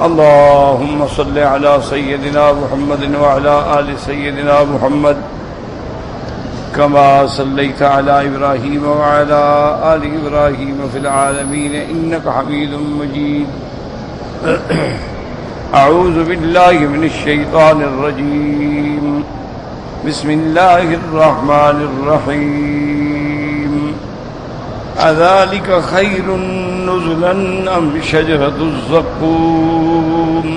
اللهم صل على سيدنا محمد وعلى آل سيدنا محمد كما صليت على إبراهيم وعلى آل إبراهيم في العالمين إنك حميد مجيد. أعوذ بالله من الشيطان الرجيم. بسم الله الرحمن الرحيم. أذلك خير نزلا أم شجرة الزقوم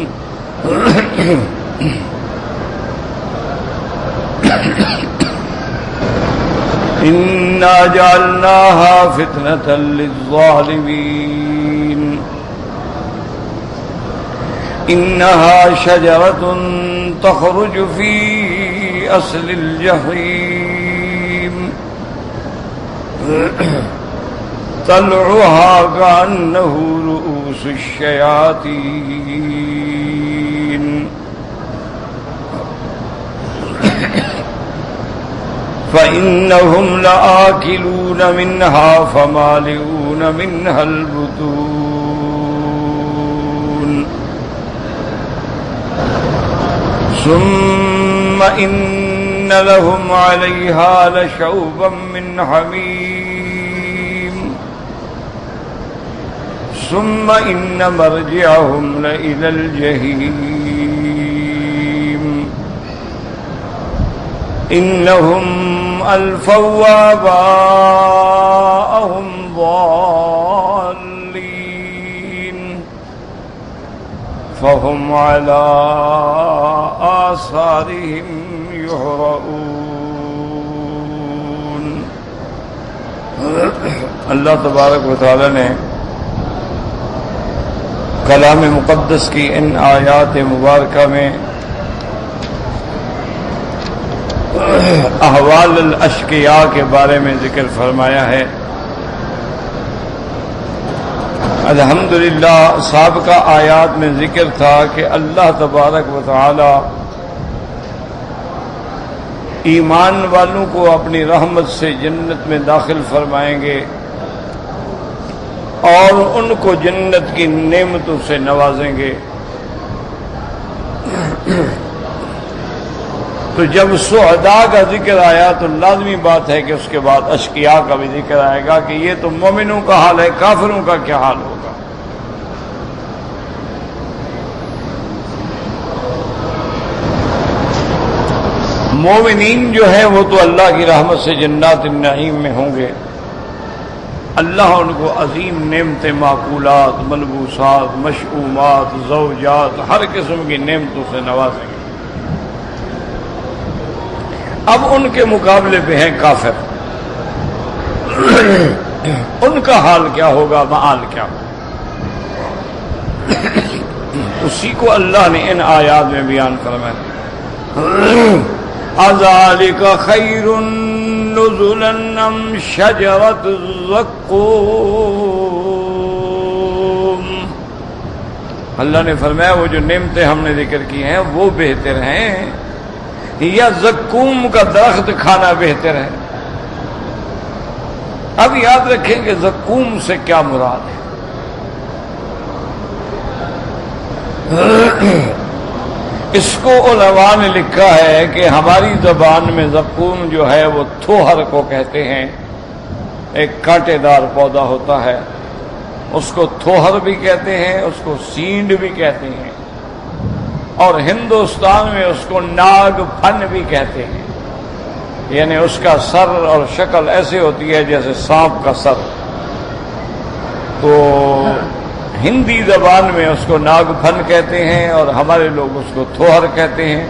إنا جعلناها فتنة للظالمين إنها شجرة تخرج في أصل الجحيم طلعها كأنه رؤوس الشياطين فإنهم لآكلون منها فمالئون منها البطون ثم إن لهم عليها لشوبا من حميم ثم إن مرجعهم لإلى الجحيم إنهم ألفوا آباءهم ضالين فهم على آثارهم يهرعون. اللہ تبارک و تعالی نے کلام مقدس کی ان آیات مبارکہ میں احوال الاشقیاء کے بارے میں ذکر فرمایا ہے. الحمدللہ سابقہ آیات میں ذکر تھا کہ اللہ تبارک و تعالی ایمان والوں کو اپنی رحمت سے جنت میں داخل فرمائیں گے اور ان کو جنت کی نعمتوں سے نوازیں گے. تو جب شہداء کا ذکر آیا تو لازمی بات ہے کہ اس کے بعد اشقیاء کا بھی ذکر آئے گا کہ یہ تو مومنوں کا حال ہے، کافروں کا کیا حال ہوگا. مومنین جو ہیں وہ تو اللہ کی رحمت سے جنات النعیم میں ہوں گے. اللہ ان کو عظیم نعمتیں، معقولات، ملبوسات، مشؤومات، زوجات، ہر قسم کی نعمتوں سے نوازیں گے. اب ان کے مقابلے پہ ہیں کافر. ان کا حال کیا ہوگا، مآل کیا ہوگا، اسی کو اللہ نے ان آیات میں بیان فرمایا. اذالک خیر نزلا ام شجرۃ الزقوم. اللہ نے فرمایا وہ جو نعمتیں ہم نے ذکر کی ہیں وہ بہتر ہیں یا زقوم کا درخت کھانا بہتر ہے. اب یاد رکھیں کہ زقوم سے کیا مراد ہے. اس کو علماء نے لکھا ہے کہ ہماری زبان میں زقوم جو ہے وہ تھوہر کو کہتے ہیں. ایک کانٹے دار پودا ہوتا ہے، اس کو تھوہر بھی کہتے ہیں، اس کو سینڈ بھی کہتے ہیں، اور ہندوستان میں اس کو ناگ پھن بھی کہتے ہیں. یعنی اس کا سر اور شکل ایسے ہوتی ہے جیسے سانپ کا سر. تو ہندی زبان میں اس کو ناگ پھن کہتے ہیں اور ہمارے لوگ اس کو تھوہر کہتے ہیں،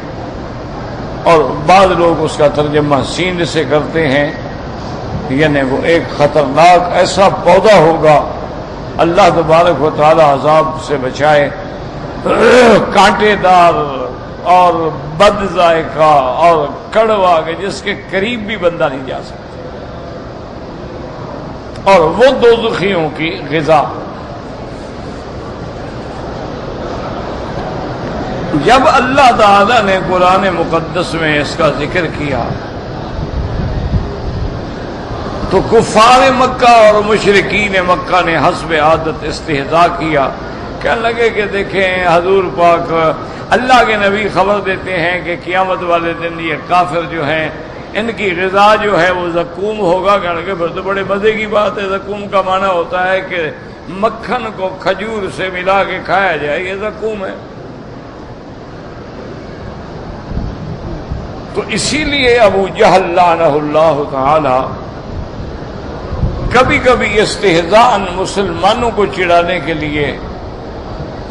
اور بعض لوگ اس کا ترجمہ سینڈ سے کرتے ہیں. یعنی وہ ایک خطرناک ایسا پودا ہوگا، اللہ تبارک و تعالی عذاب سے بچائے، کانٹے دار اور بد ذائقہ اور کڑوا کہ جس کے قریب بھی بندہ نہیں جا سکتا، اور وہ دوزخیوں کی غذا. جب اللہ تعالی نے قرآن مقدس میں اس کا ذکر کیا تو کفار مکہ اور مشرکین مکہ نے حسب عادت استہزاء کیا کہ کہنے لگے کہ دیکھیں حضور پاک اللہ کے نبی خبر دیتے ہیں کہ قیامت والے دن یہ کافر جو ہیں ان کی غذا جو ہے وہ زقوم ہوگا. کہنے لگے پھر تو بڑے مزے کی بات ہے. زقوم کا معنی ہوتا ہے کہ مکھن کو کھجور سے ملا کے کھایا جائے, یہ زقوم ہے. تو اسی لیے ابو جہل لعنہ اللہ تعالی کبھی کبھی استہزاءً مسلمانوں کو چڑھانے کے لیے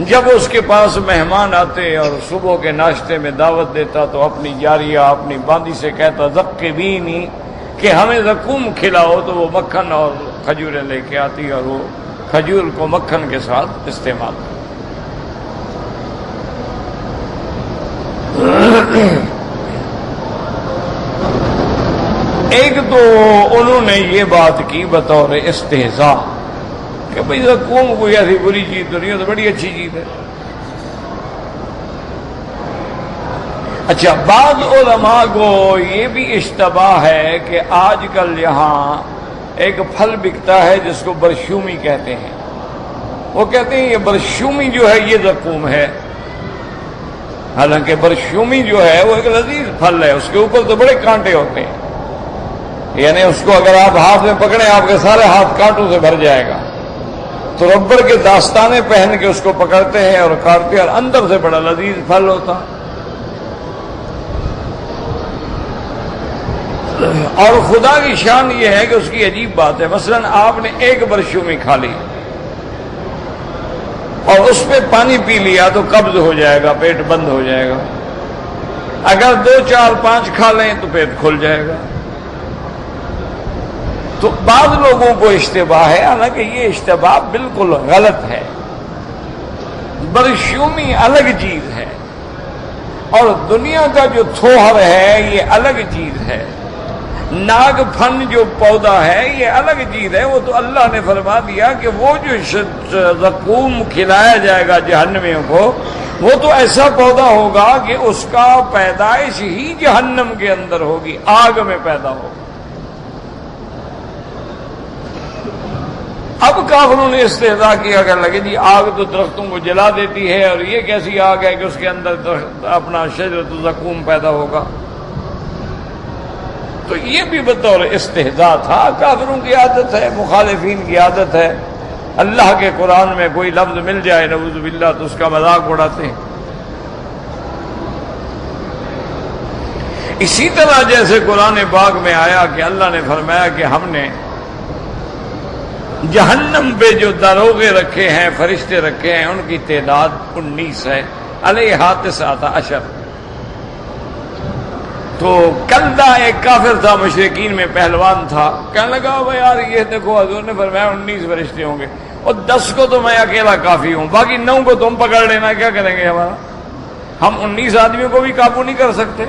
جب اس کے پاس مہمان آتے اور صبح کے ناشتے میں دعوت دیتا تو اپنی جاریہ اپنی باندی سے کہتا ذقبینی کہ ہمیں زقوم کھلاؤ, تو وہ مکھن اور کھجوریں لے کے آتی اور وہ کھجور کو مکھن کے ساتھ استعمال ایک تو انہوں نے یہ بات کی بطور استہزاء کہ بھئی زقوم کوئی ایسی بری چیز تو نہیں ہے, تو بڑی اچھی چیز ہے. اچھا, بعض علماء کو یہ بھی اشتباہ ہے کہ آج کل یہاں ایک پھل بکتا ہے جس کو برشومی کہتے ہیں. وہ کہتے ہیں یہ برشومی جو ہے یہ زقوم ہے. حالانکہ برشومی جو ہے وہ ایک لذیذ پھل ہے, اس کے اوپر تو بڑے کانٹے ہوتے ہیں, یعنی اس کو اگر آپ ہاتھ میں پکڑیں آپ کے سارے ہاتھ کانٹوں سے بھر جائے گا. تو ربڑ کے داستانے پہن کے اس کو پکڑتے ہیں اور کاٹتے ہیں, اور اندر سے بڑا لذیذ پھل ہوتا. اور خدا کی شان یہ ہے کہ اس کی عجیب بات ہے. مثلا آپ نے ایک برشومی کھا لی اور اس پہ پانی پی لیا تو قبض ہو جائے گا, پیٹ بند ہو جائے گا. اگر 2 4 5 کھا لیں تو پیٹ کھل جائے گا. تو بعض لوگوں کو اشتباہ ہے, حالانکہ یہ اشتباہ بالکل غلط ہے. برشومی الگ چیز ہے اور دنیا کا جو تھوہر ہے یہ الگ چیز ہے. ناگ پھن جو پودا ہے یہ الگ چیز ہے. وہ تو اللہ نے فرما دیا کہ وہ جو زقوم کھلایا جائے گا جہنمیوں کو, وہ تو ایسا پودا ہوگا کہ اس کا پیدائش ہی جہنم کے اندر ہوگی, آگ میں پیدا ہوگا. اب کافروں نے استہزاء کیا کہ لگے جی آگ تو درختوں کو جلا دیتی ہے, اور یہ کیسی آگ ہے کہ اس کے اندر اپنا شجرۃ الزقوم پیدا ہوگا. تو یہ بھی بطور استہزاء تھا. کافروں کی عادت ہے, مخالفین کی عادت ہے, اللہ کے قرآن میں کوئی لفظ مل جائے نعوذ باللہ تو اس کا مذاق اڑاتے ہیں. اسی طرح جیسے قرآن پاک میں آیا کہ اللہ نے فرمایا کہ ہم نے جہنم پہ جو داروغے رکھے ہیں, فرشتے رکھے ہیں, ان کی تعداد 19 ہے. علیہا 19. تو کلدہ ایک کافر تھا, مشرکین میں پہلوان تھا, کہنے لگا بھائی یار یہ دیکھو حضور نے فرمایا 19 فرشتے ہوں گے, اور 10 کو تو میں اکیلا کافی ہوں, باقی 9 کو تم پکڑ لینا, کیا کریں گے ہمارا, ہم 19 آدمیوں کو بھی قابو نہیں کر سکتے.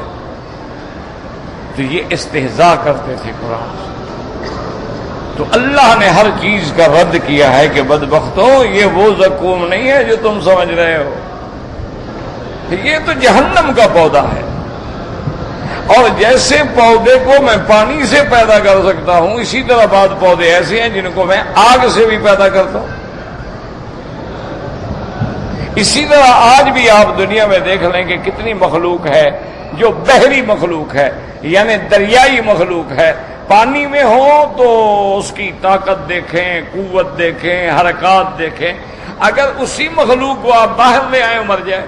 تو یہ استہزاء کرتے تھے قرآن سے. تو اللہ نے ہر چیز کا رد کیا ہے کہ بدبختو یہ وہ زقوم نہیں ہے جو تم سمجھ رہے ہو, یہ تو جہنم کا پودا ہے. اور جیسے پودے کو میں پانی سے پیدا کر سکتا ہوں, اسی طرح بعض پودے ایسے ہیں جن کو میں آگ سے بھی پیدا کرتا ہوں. اسی طرح آج بھی آپ دنیا میں دیکھ لیں کہ کتنی مخلوق ہے جو بحری مخلوق ہے, یعنی دریائی مخلوق ہے. پانی میں ہو تو اس کی طاقت دیکھیں, قوت دیکھیں, حرکات دیکھیں. اگر اسی مخلوق کو آپ باہر لے آئیں مر جائے.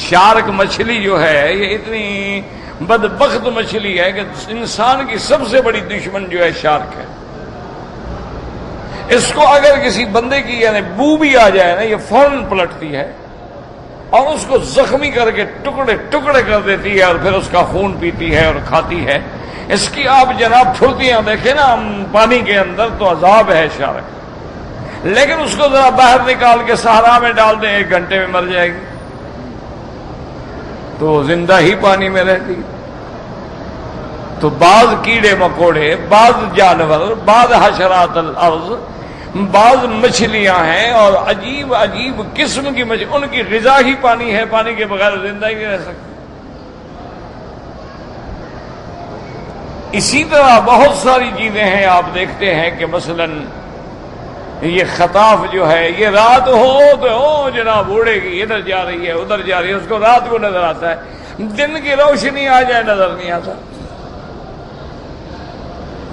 شارک مچھلی جو ہے یہ اتنی بدبخت مچھلی ہے کہ انسان کی سب سے بڑی دشمن جو ہے شارک ہے. اس کو اگر کسی بندے کی یعنی بو بھی آ جائے نا, یہ فوراً پلٹتی ہے اور اس کو زخمی کر کے ٹکڑے ٹکڑے کر دیتی ہے, اور پھر اس کا خون پیتی ہے اور کھاتی ہے. اس کی آپ جناب پھرتیاں دیکھیں نا پانی کے اندر تو عذاب ہے شارک. لیکن اس کو ذرا باہر نکال کے صحرا میں ڈال دیں, 1 گھنٹے میں مر جائے گی, تو زندہ ہی پانی میں رہتی. تو بعض کیڑے مکوڑے, بعض جانور, بعض حشرات الارض, بعض مچھلیاں ہیں اور عجیب عجیب قسم کی مچھلی, ان کی غذا ہی پانی ہے, پانی کے بغیر زندہ ہی نہیں رہ سکتے. اسی طرح بہت ساری چیزیں ہیں. آپ دیکھتے ہیں کہ مثلا یہ خطاف جو ہے، یہ رات ہو تو جناب اڑے گی، ادھر جا رہی ہے ادھر جا رہی ہے، اس کو رات کو نظر آتا ہے، دن کی روشنی آ جائے نظر نہیں آتا۔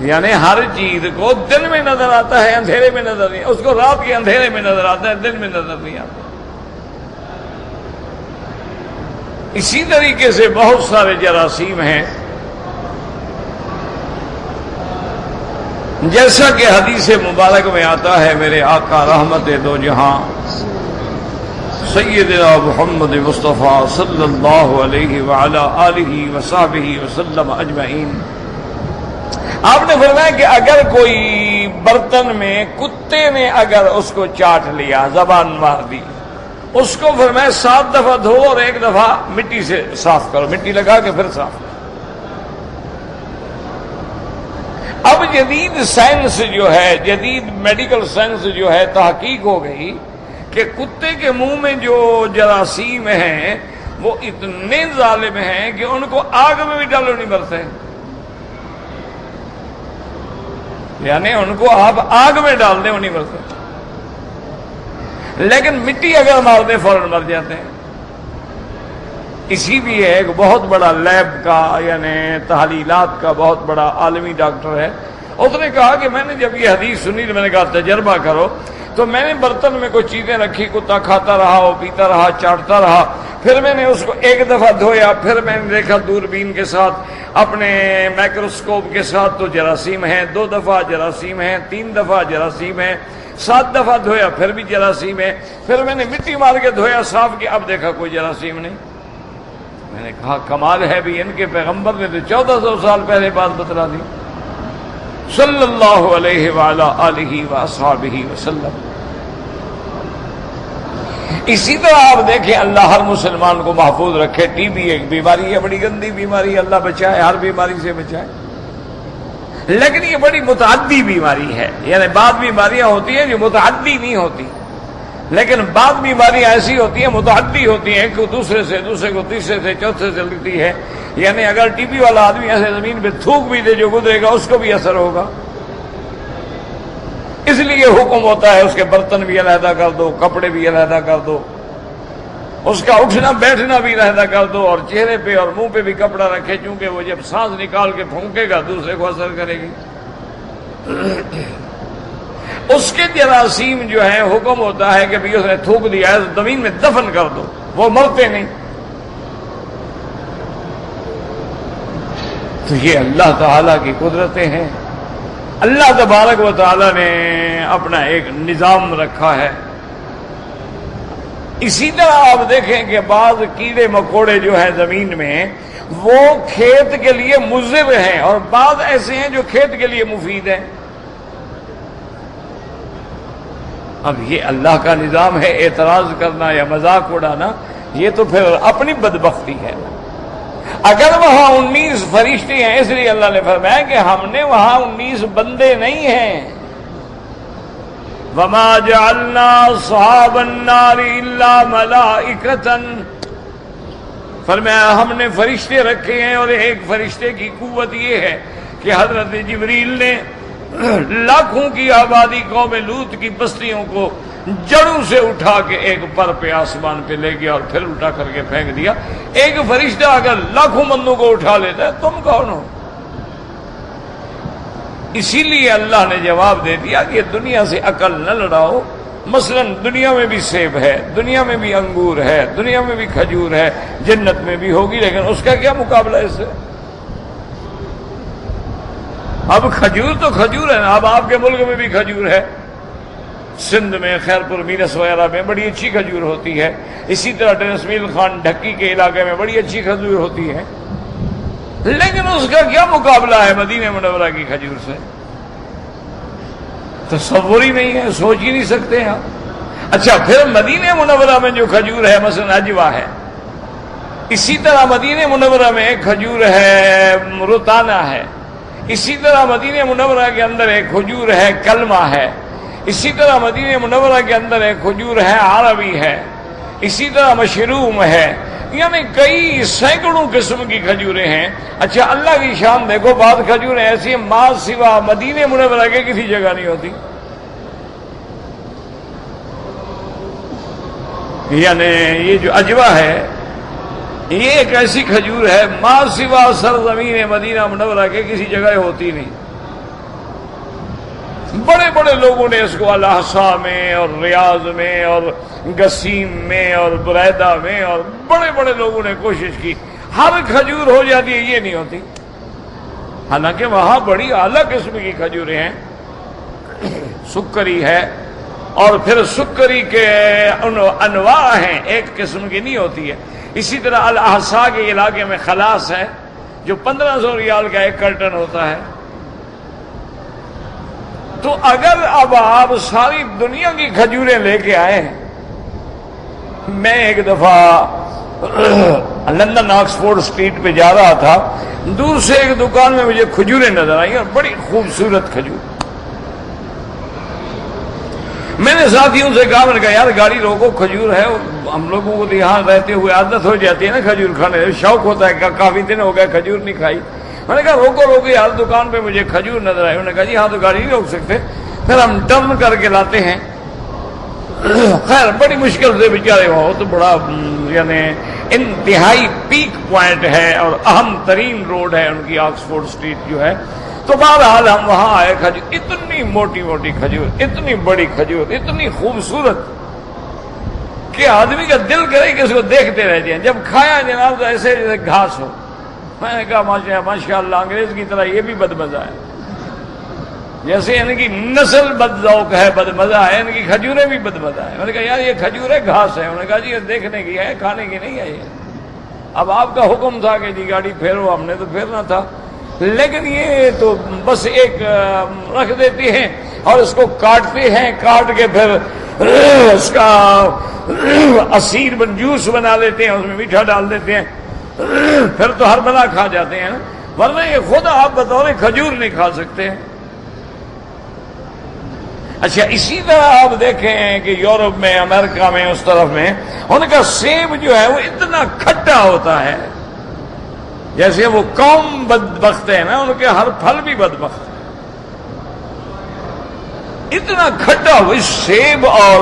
یعنی ہر چیز کو دن میں نظر آتا ہے، اندھیرے میں نظر نہیں، اس کو رات کے اندھیرے میں نظر آتا ہے، دن میں نظر نہیں آتا۔ اسی طریقے سے بہت سارے جراثیم ہیں، جیسا کہ حدیث مبارک میں آتا ہے، میرے آقا رحمت دو جہاں سیدنا محمد مصطفیٰ صلی اللہ علیہ وعلا آلہ وصحبہ وسلم اجمعین، آپ نے فرمایا کہ اگر کوئی برتن میں کتے نے اگر اس کو چاٹ لیا، زبان مار دی، اس کو فرمایا 7 دفعہ دھو اور 1 دفعہ مٹی سے صاف کرو، مٹی لگا کے پھر صاف کرو۔ اب جدید سائنس جو ہے، جدید میڈیکل سائنس جو ہے، تحقیق ہو گئی کہ کتے کے منہ میں جو جراثیم ہیں وہ اتنے ظالم ہیں کہ ان کو آگ میں بھی ڈالو نہیں مرتے، یعنی ان کو آپ آگ میں ڈال دیں وہ نہیں مرتے، لیکن مٹی اگر مار دیں فوراً مر جاتے ہیں۔ اسی لیے ایک بہت بڑا لیب کا یعنی تحلیلات کا بہت بڑا عالمی ڈاکٹر ہے، اس نے کہا کہ میں نے جب یہ حدیث سنی تو میں نے کہا تجربہ کرو، تو میں نے برتن میں کوئی چیزیں رکھی، کتا کھاتا رہا، وہ پیتا رہا، چاٹتا رہا، پھر میں نے اس کو 1 دفعہ دھویا، پھر میں نے دیکھا دوربین کے ساتھ، اپنے مائکروسکوپ کے ساتھ تو جراثیم ہیں، 2 دفعہ جراثیم ہیں، 3 دفعہ جراثیم ہیں، 7 دفعہ دھویا پھر بھی جراثیم ہے، پھر میں نے مٹی مار کے دھویا صاف کیا، اب دیکھا کوئی جراثیم نہیں۔ میں نے کہا کمال ہے بھی، ان کے پیغمبر نے تو 1400 سال پہلے بات بتلا دی، صلی اللہ علیہ وعلا آلہ وصحبہ وسلم۔ اسی طرح آپ دیکھیں اللہ ہر مسلمان کو محفوظ رکھے، ٹی بی ایک بیماری ہے، بڑی گندی بیماری، اللہ بچائے، ہر بیماری سے بچائے، لیکن یہ بڑی متعدی بیماری ہے، یعنی بعض بیماریاں ہوتی ہیں جو متعدی نہیں ہوتی، لیکن بعض بیماریاں ایسی ہوتی ہیں متعدی ہوتی ہیں، ایک کو دوسرے سے، دوسرے کو تیسرے سے، چوتھے سے لگتی ہے، یعنی اگر ٹی بی والا آدمی ایسے زمین پہ تھوک بھی دے جو گزرے گا اس کو بھی اثر ہوگا، اس لیے حکم ہوتا ہے اس کے برتن بھی علیحدہ کر دو، کپڑے بھی علیحدہ کر دو، اس کا اٹھنا بیٹھنا بھی علیحدہ کر دو، اور چہرے پہ اور منہ پہ بھی کپڑا رکھے، چونکہ وہ جب سانس نکال کے پھونکے گا دوسرے کو اثر کرے گی۔ اس کے جراثیم جو ہیں حکم ہوتا ہے کہ بھی اس نے تھوک دیا ہے زمین میں دفن کر دو، وہ مرتے نہیں۔ تو یہ اللہ تعالیٰ کی قدرتیں ہیں، اللہ تبارک و تعالیٰ نے اپنا ایک نظام رکھا ہے۔ اسی طرح آپ دیکھیں کہ بعض کیڑے مکوڑے جو ہیں زمین میں وہ کھیت کے لیے مضر ہیں، اور بعض ایسے ہیں جو کھیت کے لیے مفید ہیں۔ اب یہ اللہ کا نظام ہے، اعتراض کرنا یا مذاق اڑانا یہ تو پھر اپنی بدبختی ہے۔ اگر وہاں 19 فرشتے ہیں، اس لیے اللہ نے فرمایا کہ ہم نے وہاں 19 بندے نہیں ہیں۔ وَمَا جَعَلْنَا أَصْحَابَ النَّارِ إِلَّا مَلَائِكَةً، فرمایا ہم نے فرشتے رکھے ہیں، اور ایک فرشتے کی قوت یہ ہے کہ حضرت جبریل نے لاکھوں کی آبادی قوم لوط کی بستیوں کو جڑوں سے اٹھا کے ایک پر پہ آسمان پہ لے گیا اور پھر اٹھا کر کے پھینک دیا۔ ایک فرشتہ اگر لاکھوں بندوں کو اٹھا لیتا ہے تم کون ہو؟ اسی لیے اللہ نے جواب دے دیا کہ دنیا سے عقل نہ لڑاؤ، مثلا دنیا میں بھی سیب ہے، دنیا میں بھی انگور ہے، دنیا میں بھی کھجور ہے، جنت میں بھی ہوگی، لیکن اس کا کیا مقابلہ اس سے؟ اب کھجور تو کھجور ہے نا، اب آپ کے ملک میں بھی کھجور ہے، سندھ میں خیر پور مینس وغیرہ میں بڑی اچھی کھجور ہوتی ہے، اسی طرح ٹرسمیل خان ڈھکی کے علاقے میں بڑی اچھی کھجور ہوتی ہے، لیکن اس کا کیا مقابلہ ہے مدینہ منورہ کی کھجور سے؟ تصور ہی نہیں ہے، سوچ ہی نہیں سکتے آپ۔ اچھا پھر مدینہ منورہ میں جو کھجور ہے مثلا اجوا ہے، اسی طرح مدینہ منورہ میں ایک کھجور ہے روتانہ ہے، اسی طرح مدینہ منورہ کے اندر ایک کھجور ہے کلمہ ہے، اسی طرح مدینہ منورہ کے اندر ایک کھجور ہے عربی ہے، اسی طرح مشروم ہے، یعنی کئی سینکڑوں قسم کی کھجوریں ہیں۔ اچھا اللہ کی شان دیکھو، بعض کھجوریں ایسی ہیں ماں سوا مدینہ منورہ کے کسی جگہ نہیں ہوتی، یعنی یہ جو عجوہ ہے یہ ایک ایسی کھجور ہے ما سوا سرزمین مدینہ منورہ کے کسی جگہ ہوتی نہیں. بڑے بڑے لوگوں نے اس کو الاحسا میں اور ریاض میں اور گسیم میں اور بریدہ میں اور بڑے بڑے لوگوں نے کوشش کی، ہر کھجور ہو جاتی ہے، یہ نہیں ہوتی. حالانکہ وہاں بڑی اعلیٰ قسم کی کھجوریں ہیں، سکری ہے، اور پھر سکری کے انواع ہیں، ایک قسم کی نہیں ہوتی ہے. اسی طرح الاحسا کے علاقے میں خلاص ہے جو 1500 ریال کا ایک کرٹن ہوتا ہے. تو اگر اب آپ ساری دنیا کی کھجوریں لے کے آئے ہیں. میں ایک دفعہ لندن آکسفورڈ اسٹریٹ پہ جا رہا تھا، دور سے ایک دکان میں مجھے کھجوریں نظر آئی اور بڑی خوبصورت کھجور. میں نے ساتھیوں سے کہا، میں نے کہا یار گاڑی روکو، کھجور ہے. ہم لوگوں کو تو یہاں رہتے ہوئے عادت ہو جاتی ہے نا کھجور کھانے، شوق ہوتا ہے، کافی دن ہو گئے کھجور نہیں کھائی. میں نے کہا روکو یار، دکان پہ مجھے کھجور نظر آئی. انہوں نے کہا جی ہاں تو گاڑی نہیں روک سکتے. پھر ہم ٹرن کر کے لاتے ہیں. خیر بڑی مشکل سے بیچارے ہو تو بڑا یعنی انتہائی پیک پوائنٹ ہے اور اہم ترین روڈ ہے ان کی آکسفورڈ اسٹریٹ جو ہے. تو بہرحال ہم وہاں آئے، کھجور اتنی موٹی موٹی کھجور، اتنی بڑی کھجور، اتنی خوبصورت کہ آدمی کا دل کرے کہ اس کو دیکھتے رہ جائیں. جب کھایا جناب تو ایسے جیسے گھاس ہو. میں نے کہا ماشاء اللہ انگریز کی طرح یہ بھی بدمزہ ہے. جیسے ان کی نسل بد ذوق ہے، بدمزہ ہے، ان کی کھجوریں بھی بدمزہ ہے. میں نے کہا یار یہ کھجور ہے گھاس ہے. انہوں نے کہا جی یہ دیکھنے کی ہے، کھانے کی نہیں ہے. یہ اب آپ کا حکم تھا کہ جی گاڑی پھیرو، ہم نے تو پھیرنا تھا. لیکن یہ تو بس ایک رکھ دیتے ہیں اور اس کو کاٹتے ہیں، کاٹ کے پھر اس کا عصیر جوس بنا لیتے ہیں، اس میں میٹھا ڈال دیتے ہیں، پھر تو ہر بلا کھا جاتے ہیں نا. ورنہ یہ خود آپ بطور کھجور نہیں کھا سکتے. اچھا اسی طرح آپ دیکھیں کہ یورپ میں، امریکہ میں، اس طرف میں ان کا سیب جو ہے وہ اتنا کھٹا ہوتا ہے، جیسے وہ قوم بدبخت ہے نا، ان کے ہر پھل بھی بدبخت ہے. اتنا کھٹا ہو سیب. اور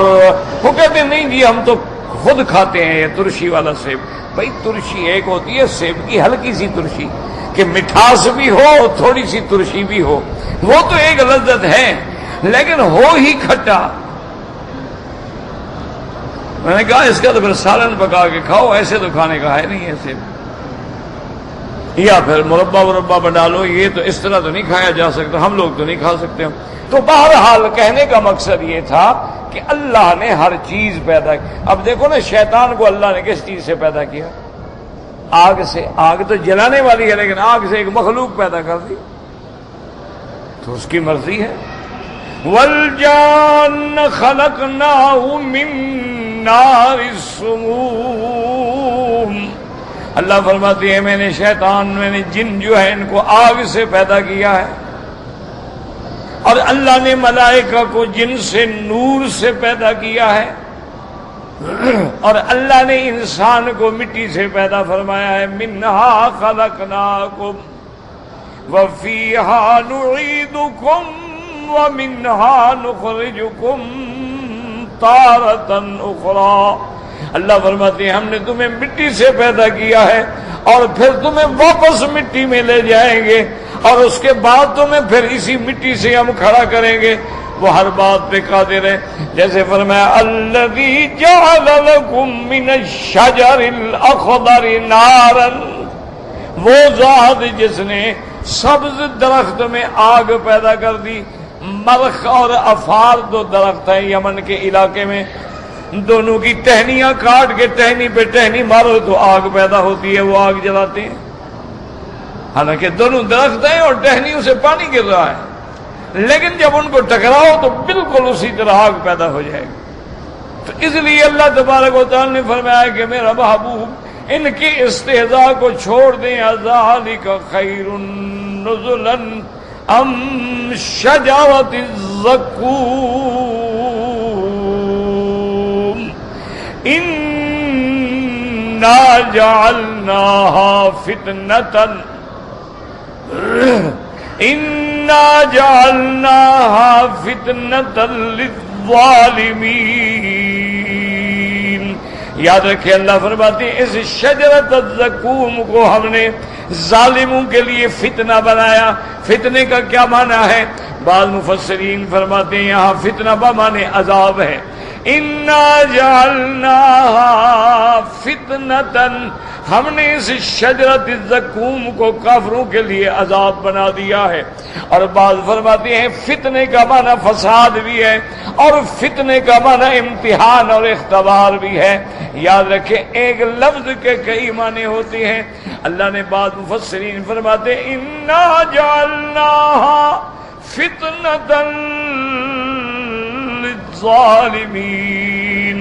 وہ کہتے ہیں نہیں جی ہم تو خود کھاتے ہیں یہ ترشی والا سیب. بھائی ترشی ایک ہوتی ہے سیب کی ہلکی سی ترشی، کہ مٹھاس بھی ہو اور تھوڑی سی ترشی بھی ہو، وہ تو ایک لذت ہے، لیکن ہو ہی کھٹا. میں نے کہا اس کا تو پھر سالن پکا کے کھاؤ، ایسے تو کھانے کا ہے نہیں ہے سیب. یا پھر مربع بنا لو. یہ تو اس طرح تو نہیں کھایا جا سکتا، ہم لوگ تو نہیں کھا سکتے. تو بہرحال کہنے کا مقصد یہ تھا کہ اللہ نے ہر چیز پیدا کی. اب دیکھو نا شیطان کو اللہ نے کس چیز سے پیدا کیا؟ آگ سے. آگ تو جلانے والی ہے لیکن آگ سے ایک مخلوق پیدا کر دی، تو اس کی مرضی ہے. وَالْجَانَّ خَلَقْنَاهُ مِن نَارِ السُّمُومِ. اللہ فرماتی ہے میں نے جن جو ہے ان کو آگ سے پیدا کیا ہے، اور اللہ نے ملائکہ کو جن سے نور سے پیدا کیا ہے، اور اللہ نے انسان کو مٹی سے پیدا فرمایا ہے. منہا خلقناکم وفیہا نعیدکم ومنہا نخرجکم تارۃ اخری. اللہ فرماتے ہیں ہم نے تمہیں مٹی سے پیدا کیا ہے اور پھر تمہیں واپس مٹی میں لے جائیں گے، اور اس کے بعد تمہیں پھر اسی مٹی سے ہم کھڑا کریں گے. وہ ہر بات پہ قادر ہے. جیسے فرمایا الذی جعل لکم من الشجر الاخضر نارا، وہ ذات جس نے سبز درخت میں آگ پیدا کر دی. مرخ اور افار دو درخت ہیں یمن کے علاقے میں، دونوں کی ٹہنیاں کاٹ کے ٹہنی پہ ٹہنی مارو تو آگ پیدا ہوتی ہے، وہ آگ جلاتے ہیں. حالانکہ دونوں درخت ہیں اور ٹہنیوں سے پانی گر رہا ہے، لیکن جب ان کو ٹکراؤ تو بالکل اسی طرح آگ پیدا ہو جائے گی. تو اس لیے اللہ تبارک و تعالی نے فرمایا کہ میرا محبوب ان کی استہزاء کو چھوڑ دیں. ذالک خیر نزلا ام شجرۃ الزقوم انا جعلناها فتنة للظالمين یاد رکھیں اللہ فرماتے ہیں اس شجرۃ الزقوم کو ہم نے ظالموں کے لیے فتنہ بنایا. فتنے کا کیا معنی ہے؟ بعض مفسرین فرماتے ہیں یہاں فتنہ بمعنی عذاب ہے. انا جعلناها فتنةً، ہم نے اس شجرۃ الزقوم کو کافروں کے لیے عذاب بنا دیا ہے. اور بعض فرماتے ہیں فتنے کا معنی فساد بھی ہے اور فتنے کا معنی امتحان اور اختبار بھی ہے. یاد رکھیں ایک لفظ کے کئی معنی ہوتے ہیں. اللہ نے بعض مفسرین فرماتے ہیں انا جعلناها فتنةً للظالمین،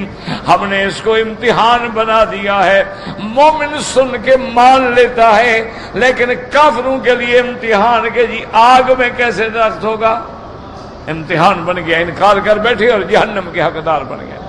ہم نے اس کو امتحان بنا دیا ہے. مومن سن کے مان لیتا ہے لیکن کافروں کے لیے امتحان کے جی آگ میں کیسے درخت ہوگا؟ امتحان بن گیا، انکار کر بیٹھے اور جہنم کے حقدار بن گئے.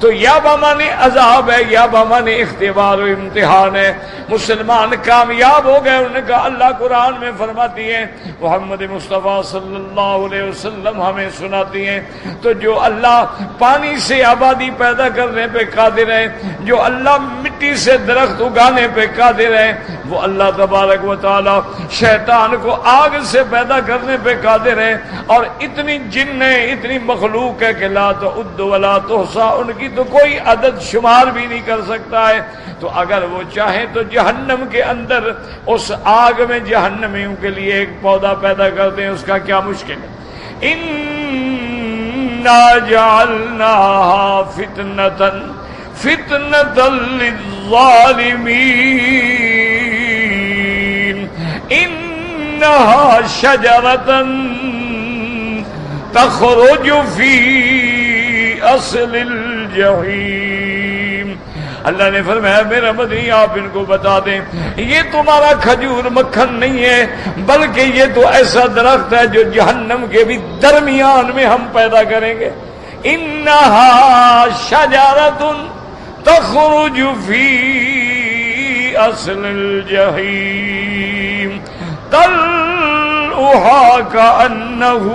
تو یا بمانے عذاب ہے یا بمانے اختبار و امتحان ہے. مسلمان کامیاب ہو گئے. انہوں نے کہا اللہ قرآن میں فرماتی ہے، محمد مصطفیٰ صلی اللہ علیہ وسلم ہمیں سناتی ہیں، تو جو اللہ پانی سے آبادی پیدا کرنے پہ قادر ہے، جو اللہ مٹی سے درخت اگانے پہ قادر ہے، وہ اللہ تبارک و تعالی شیطان کو آگ سے پیدا کرنے پہ قادر ہے. اور اتنی جن ہے، اتنی مخلوق ہے کہ لا تعد ولا تحصى، ان کی تو کوئی عدد شمار بھی نہیں کر سکتا ہے. تو اگر وہ چاہیں تو جہنم کے اندر اس آگ میں جہنمیوں کے لیے ایک پودا پیدا کر دیں، اس کا کیا مشکل ہے. انا جعلناها فتنة للظالمین انها شجرة تخرج في اصل الجحیم. اللہ نے فرمایا میرا مدنی آپ ان کو بتا دیں یہ تمہارا کھجور مکھن نہیں ہے بلکہ یہ تو ایسا درخت ہے جو جہنم کے بھی درمیان میں ہم پیدا کریں گے. انہا شجرۃ تخرج فی اصل الجحیم طلعها کأنہ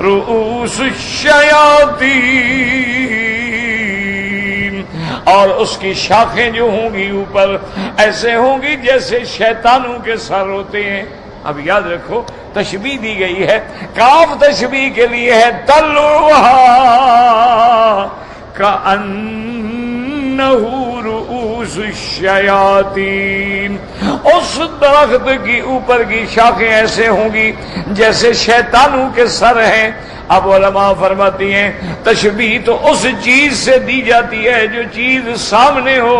رؤوس الشیاطین، اور اس کی شاخیں جو ہوں گی اوپر ایسے ہوں گی جیسے شیطانوں کے سر ہوتے ہیں. اب یاد رکھو تشبیہ دی گئی ہے، کاف تشبیہ کے لیے ہے طلعها کأنہ رؤوس الشیاطین، اس درخت کی اوپر کی شاخیں ایسے ہوں گی جیسے شیطانوں کے سر ہیں. اب علماء فرماتی ہیں تشبیہ تو اس چیز سے دی جاتی ہے جو چیز سامنے ہو،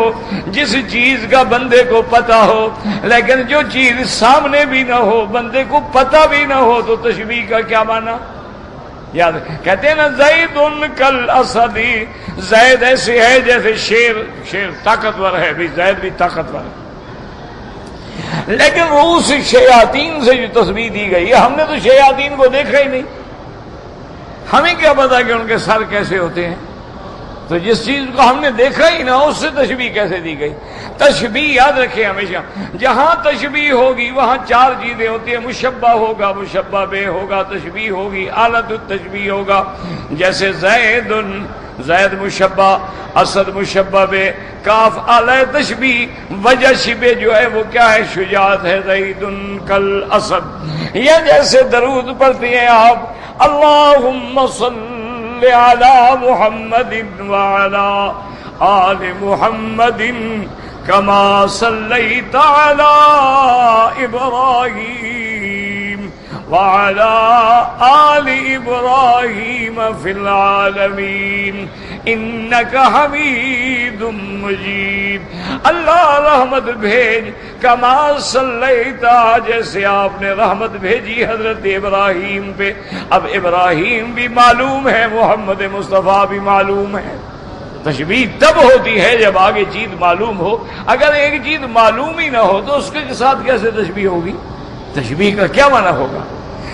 جس چیز کا بندے کو پتا ہو، لیکن جو چیز سامنے بھی نہ ہو بندے کو پتا بھی نہ ہو تو تشبیہ کا کیا معنی؟ یاد کہتے ہیں نا زید کالاسد، زید ایسے ہے جیسے شیر طاقتور ہے، بھی زید بھی طاقتور ہے. لیکن رؤوس شیاطین سے جو تشبیہ دی گئی ہے، ہم نے تو شیاطین کو دیکھا ہی نہیں، ہمیں کیا پتا کہ ان کے سر کیسے ہوتے ہیں. تو جس چیز کو ہم نے دیکھا ہی نہ اس سے تشبیہ کیسے دی گئی؟ تشبیہ یاد رکھیں ہمیشہ جہاں تشبیہ ہوگی وہاں چار چیزیں ہوتی ہیں، مشبہ ہوگا، مشبہ بہ ہوگا، تشبیہ ہوگی، آلت التشبیہ ہوگا. جیسے زید مشبہ، اسد مشبہ بہ، کاف آلہ تشبیہ، وجہ شبہ جو ہے وہ کیا ہے؟ شجاعت ہے، زید کالاسد. یہ جیسے درود پڑھتے ہیں آپ اللہم صلی علی محمد وعلی آل محمد کما صلیت علی ابراہیم وعلی آل ابراہیم فی العالمین انک حمید مجید. اللہ رحمت بھیج کما صلیتا، جیسے آپ نے رحمت بھیجی حضرت ابراہیم پہ. اب ابراہیم بھی معلوم ہے، محمد مصطفیٰ بھی معلوم ہے. تشبیہ تب ہوتی ہے جب آگے چیز معلوم ہو. اگر ایک چیز معلوم ہی نہ ہو تو اس کے ساتھ کیسے تشبیہ ہوگی؟ تشبیہ کا کیا معنی ہوگا؟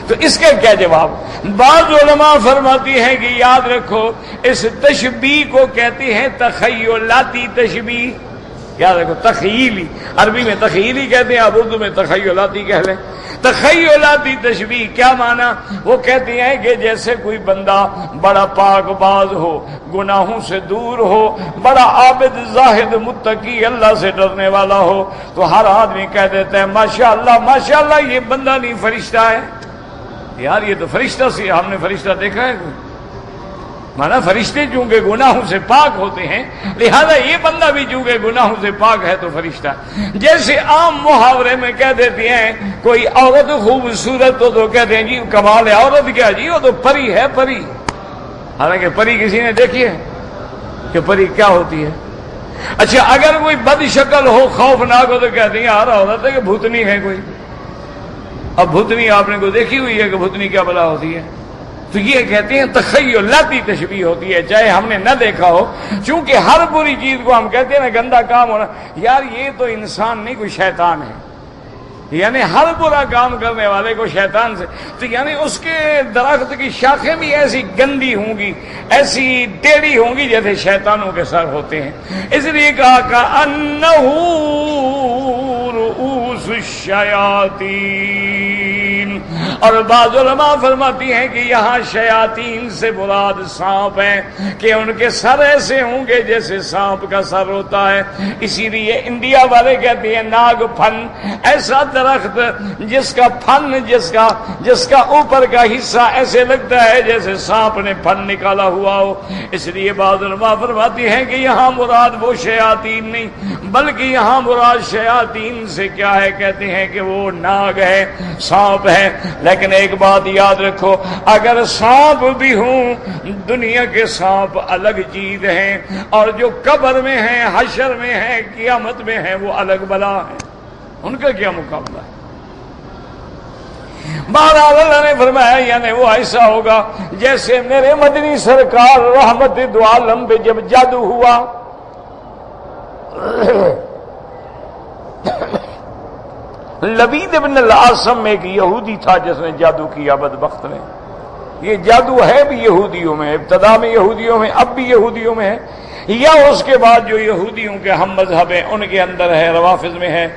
تو اس کا کیا جواب؟ بعض علماء فرماتی ہیں کہ یاد رکھو اس تشبیہ کو کہتے ہیں تخیلاتی تشبیہ. یاد رکھو تخیلی، عربی میں تخیلی کہتے ہیں، آپ اردو میں تخیلاتی کہہ لیں۔ تخیلاتی تشبیہ کیا معنی؟ وہ کہتے ہیں کہ جیسے کوئی بندہ بڑا پاک باز ہو، گناہوں سے دور ہو، بڑا عابد زاہد متقی اللہ سے ڈرنے والا ہو، تو ہر آدمی کہہ دیتا ہے ماشاءاللہ ماشاءاللہ یہ بندہ نہیں فرشتہ ہے، یار یہ تو فرشتہ سی، ہم نے فرشتہ دیکھا ہے؟ مانا فرشتے چونکہ گناہوں سے پاک ہوتے ہیں، لہذا یہ بندہ بھی چونکہ گناہوں سے پاک ہے تو فرشتہ۔ جیسے عام محاورے میں کہہ دیتے ہیں کوئی عورت خوبصورت ہو تو کہتے ہیں جی کمال ہے، عورت کیا جی وہ تو پری ہے، پری۔ حالانکہ پری کسی نے دیکھی ہے کہ پری کیا ہوتی ہے؟ اچھا اگر کوئی بد شکل ہو، خوفناک ہو، تو کہتے ہیں یار عورت ہے کہ بھوتنی ہے کوئی۔ اب بھوتنی آپ نے کوئی دیکھی ہوئی ہے کہ بھوتنی کیا بلا ہوتی ہے؟ تو یہ کہتے ہیں تخیلاتی تشبیہ ہوتی ہے، چاہے ہم نے نہ دیکھا ہو، چونکہ ہر بری چیز کو ہم کہتے ہیں نا گندا کام ہونا، یار یہ تو انسان نہیں کوئی شیطان ہے، یعنی ہر برا کام کرنے والے کو شیطان سے، تو یعنی اس کے درخت کی شاخیں بھی ایسی گندی ہوں گی، ایسی ٹیڑھی ہوں گی جیسے شیطانوں کے سر ہوتے ہیں۔ اس لیے کہا کأنہ رؤوس الشیاطین، اور بعض علماء فرماتی ہیں کہ یہاں شیاطین سے مراد سانپ ہیں، کہ ان کے سر ایسے ہوں گے جیسے سانپ کا سر ہوتا ہے۔ اسی لیے انڈیا والے کہتے ہیں ناگ پھن، ایسا درخت جس کا پھن جس کا اوپر کا حصہ ایسے لگتا ہے جیسے سانپ نے پھن نکالا ہوا ہو۔ اس لیے بعض علماء فرماتی ہیں کہ یہاں مراد وہ شیاطین نہیں، بلکہ یہاں مراد شیاطین سے کیا ہے؟ کہتے ہیں کہ وہ ناگ ہے، سانپ ہے۔ لیکن ایک بات یاد رکھو، اگر سانپ بھی ہوں، دنیا کے سانپ الگ چیز ہیں، اور جو قبر میں ہیں، حشر میں ہیں، قیامت میں ہیں، وہ الگ بلا ہیں، ان کا کیا مقابلہ ہے؟ بہرحال اللہ نے فرمایا یعنی وہ ایسا ہوگا جیسے میرے مدنی سرکار رحمت دو عالم پہ جب جادو ہوا، لبید ابن العاصم میں ایک یہودی تھا جس نے جادو کیا، بدبخت نے۔ یہ جادو ہے بھی یہودیوں میں، ابتدا میں یہودیوں میں، اب بھی یہودیوں میں ہے، یا اس کے بعد جو یہودیوں کے ہم مذہب ہیں ان کے اندر ہے، روافظ میں ہے۔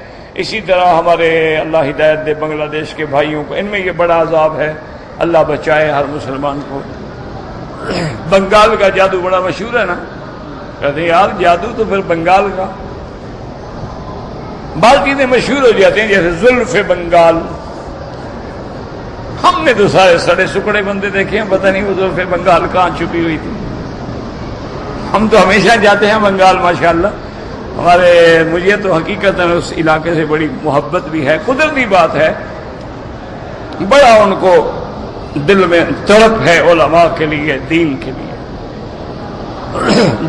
اسی طرح ہمارے اللہ ہدایت دے بنگلہ دیش کے بھائیوں کو، ان میں یہ بڑا عذاب ہے، اللہ بچائے ہر مسلمان کو۔ بنگال کا جادو بڑا مشہور ہے نا، کہتے ہیں یار جادو تو پھر بنگال کا، بعض چیزیں مشہور ہو جاتے ہیں جیسے زلف بنگال۔ ہم نے تو سارے سڑے سکڑے بندے دیکھے ہیں، پتہ نہیں وہ زلف بنگال کہاں چھپی ہوئی تھی۔ ہم تو ہمیشہ جاتے ہیں بنگال ماشاءاللہ، مجھے تو حقیقت اس علاقے سے بڑی محبت بھی ہے، قدرتی بات ہے، بڑا ان کو دل میں تڑپ ہے علماء کے لیے، دین کے لیے۔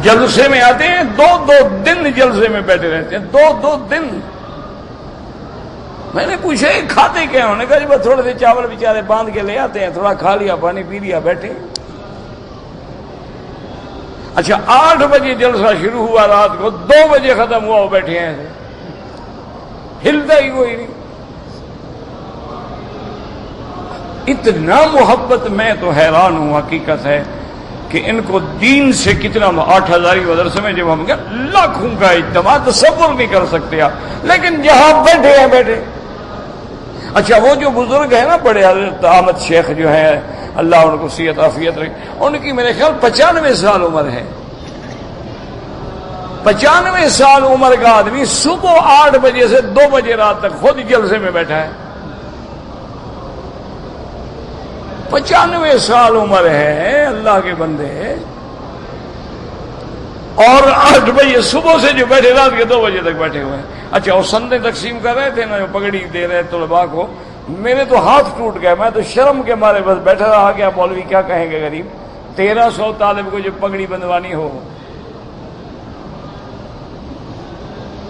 جلسے میں آتے ہیں، دو دن جلسے میں بیٹھے رہتے ہیں، دو دن۔ میں نے پوچھا یہ کھاتے کیا؟ انہوں نے کہا جی بس تھوڑے سے چاول بیچارے باندھ کے لے آتے ہیں، تھوڑا کھا لیا، پانی پی لیا، بیٹھے۔ اچھا 8 بجے جلسہ شروع ہوا، رات کو 2 بجے ختم ہوا، وہ بیٹھے ہیں، ہلتا ہی کوئی نہیں۔ اتنا محبت، میں تو حیران ہوں، حقیقت ہے کہ ان کو دین سے کتنا 8000 مدرسے میں جب ہم گئے لاکھوں کا اجتماع، تصور نہیں کر سکتے آپ، لیکن جہاں بیٹھے ہیں بیٹھے۔ اچھا وہ جو بزرگ ہیں نا بڑے، حضرت احمد شیخ جو ہیں اللہ ان کو صحت عافیت رکھے، ان کی میرے خیال 95 سال عمر ہے۔ 95 سال عمر کا آدمی صبح 8 بجے سے 2 بجے رات تک خود جلسے میں بیٹھا ہے۔ 95 سال عمر ہے اللہ کے بندے، اور 8 بجے صبح سے جو بیٹھے رات کے 2 بجے تک بیٹھے ہوئے ہیں۔ اچھا وہ سندیں تقسیم کر رہے تھے نا، جو پگڑی دے رہے طلباء کو، میرے تو ہاتھ ٹوٹ گئے، میں تو شرم کے مارے بس بیٹھا رہا کہ مولوی کیا کہیں گے غریب، 1300 طالب کو جو پگڑی بندوانی ہو،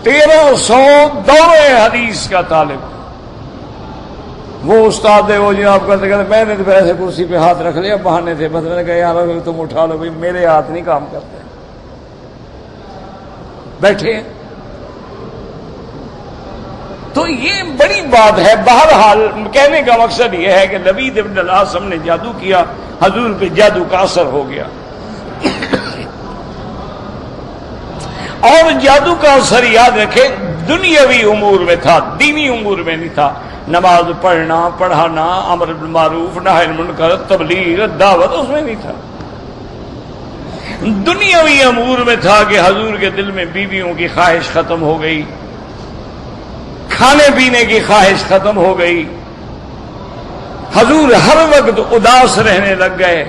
1300 دورے حدیث کا طالب۔ وہ استاد ہے وہ جناب کرتے کہتے میں نے تو ایسے کرسی پہ ہاتھ رکھ لیا، بہانے تھے، بس میں نے کہا یار تم اٹھا لو بھائی، میرے ہاتھ نہیں کام کرتے، بیٹھے۔ تو یہ بڑی بات ہے۔ بہرحال کہنے کا مقصد یہ ہے کہ لبید ابن العاصم نے جادو کیا، حضور پہ جادو کا اثر ہو گیا۔ اور جادو کا اثر یاد رکھے دنیاوی امور میں تھا، دینی امور میں نہیں تھا۔ نماز پڑھنا، پڑھانا، امر بالمعروف نہی عن المنکر، تبلیغ، دعوت اس میں نہیں تھا۔ دنیاوی امور میں تھا کہ حضور کے دل میں بیویوں کی خواہش ختم ہو گئی، کھانے پینے کی خواہش ختم ہو گئی، حضور ہر وقت اداس رہنے لگ گئے۔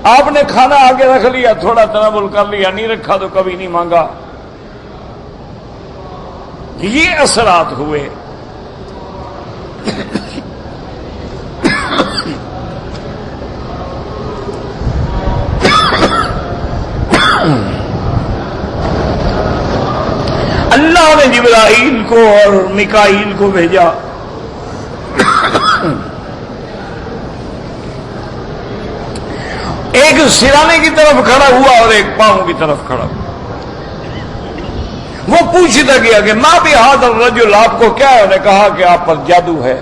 آپ نے کھانا آگے رکھ لیا، تھوڑا تناول کر لیا، نہیں رکھا تو کبھی نہیں مانگا۔ یہ اثرات ہوئے۔ اللہ نے جبرائیل کو اور میکائیل کو بھیجا، ایک سرانے کی طرف کھڑا ہوا اور ایک پاؤں کی طرف کھڑا ہوا۔ وہ پوچھتا گیا کہ ماں بھی ہاتھ الرجل، آپ کو کیا ہے؟ انہوں نے کہا کہ آپ پر جادو ہے۔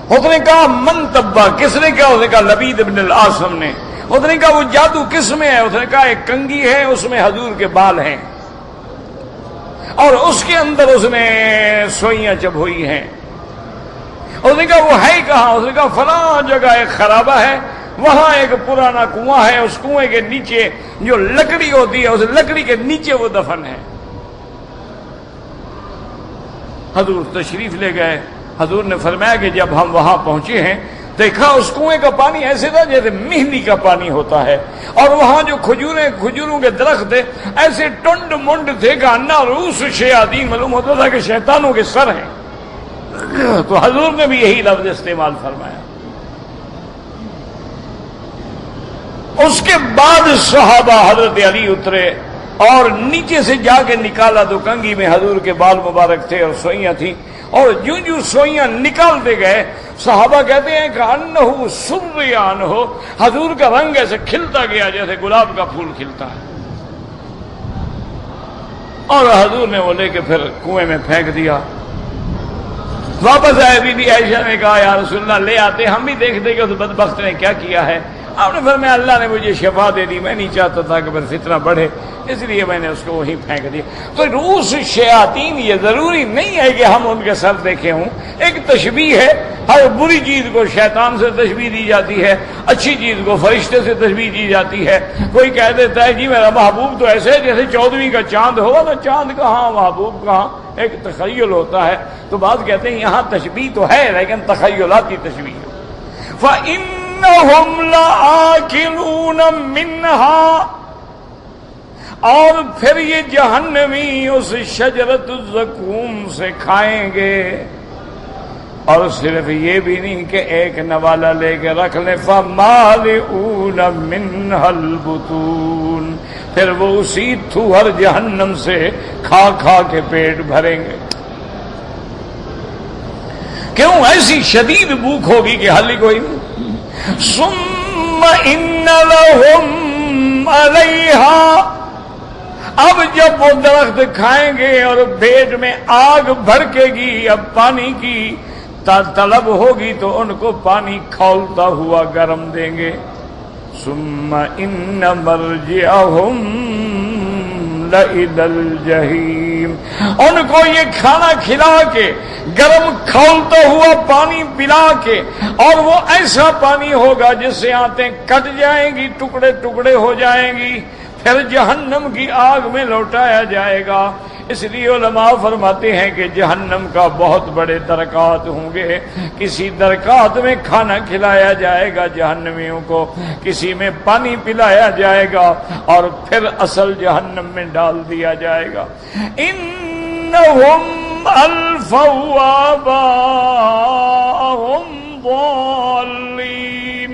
اس نے کہا من تبا، کس نے کہا؟ اس نے کہا لبید بن العاصم نے۔ اس نے کہا وہ جادو کس میں ہے؟ اس نے کہا ایک کنگھی ہے، اس میں حضور کے بال ہیں اور اس کے اندر اس نے سوئیاں چبھوئی ہیں۔ اس نے کہا وہ ہے کہاں؟ اس نے کہا فلاں جگہ ایک خرابہ ہے، وہاں ایک پرانا کنواں ہے، اس کنویں کے نیچے جو لکڑی ہوتی ہے اس لکڑی کے نیچے وہ دفن ہے۔ حضور تشریف لے گئے۔ حضور نے فرمایا کہ جب ہم وہاں پہنچے ہیں دیکھا اس کنویں کا پانی ایسے تھا جیسے مہندی کا پانی ہوتا ہے، اور وہاں جو کھجوروں کے درخت تھے ایسے ٹنڈ منڈ تھے کہ انا روس شیاطین، معلوم ہوتا تھا کہ شیطانوں کے سر ہیں۔ تو حضور نے بھی یہی لفظ استعمال فرمایا۔ اس کے بعد صحابہ حضرت علی اترے اور نیچے سے جا کے نکالا تو کنگھی میں حضور کے بال مبارک تھے اور سوئیاں تھیں، اور جو جو سوئیاں نکالتے گئے صحابہ کہتے ہیں کہ انہو سریان ہو، حضور کا رنگ ایسے کھلتا گیا جیسے گلاب کا پھول کھلتا ہے۔ اور حضور نے وہ لے کے پھر کنویں میں پھینک دیا۔ واپس آئے بی بی عائشہ نے کہا یا رسول اللہ لے آتے، ہم بھی دیکھتے کہ اس بدبخت نے کیا کیا ہے۔ آپ نے فرمایا اللہ نے مجھے شفا دے دی، میں نہیں چاہتا تھا کہ پھر فتنہ بڑھے، اس لیے میں نے اس کو وہیں پھینک دیا۔ تو روس شیاطین یہ ضروری نہیں ہے کہ ہم ان کے سر دیکھے ہوں، ایک تشبیہ ہے۔ ہر بری چیز کو شیطان سے تشبیہ دی جاتی ہے، اچھی چیز کو فرشتے سے تشبیہ دی جاتی ہے۔ کوئی کہہ دیتا ہے جی میرا محبوب تو ایسے ہے جیسے 14ویں کا چاند ہو، نا چاند کہاں محبوب کہاں، ایک تخیل ہوتا ہے۔ تو بعض کہتے ہیں یہاں تشبیہ تو ہے لیکن تخیلاتی تشبیہ ہے۔ فَإِنَّهُمْ لَآكِلُونَ مِنْهَا، اور پھر یہ جہنمی اس شجرۃ الزقوم سے کھائیں گے۔ اور صرف یہ بھی نہیں کہ ایک نوالا لے کے رکھ لیں، فَمَالِئُونَ مِنْهَا الْبُطُونَ، پھر وہ اسی تھوہر جہنم سے کھا کھا کے پیٹ بھریں گے۔ کیوں؟ ایسی شدید بھوک ہوگی کہ حل ہی کوئی نہیں۔ ثم ان لهم علیہا، اب جب وہ درخت کھائیں گے اور پیٹ میں آگ بھڑکے گی، اب پانی کی طلب ہوگی تو ان کو پانی کھولتا ہوا گرم دیں گے۔ ثم ان مرجعهم لإلی الجحیم، ان کو یہ کھانا کھلا کے گرم کھولتا ہوا پانی پلا کے، اور وہ ایسا پانی ہوگا جس سے آنتیں کٹ جائیں گی، ٹکڑے ٹکڑے ہو جائیں گی، پھر جہنم کی آگ میں لوٹایا جائے گا۔ اس لیے علماء فرماتے ہیں کہ جہنم کا بہت بڑے درکات ہوں گے۔ کسی درکات میں کھانا کھلایا جائے گا جہنمیوں کو، کسی میں پانی پلایا جائے گا، اور پھر اصل جہنم میں ڈال دیا جائے گا۔ انہم الفوا آباءہم ضالین،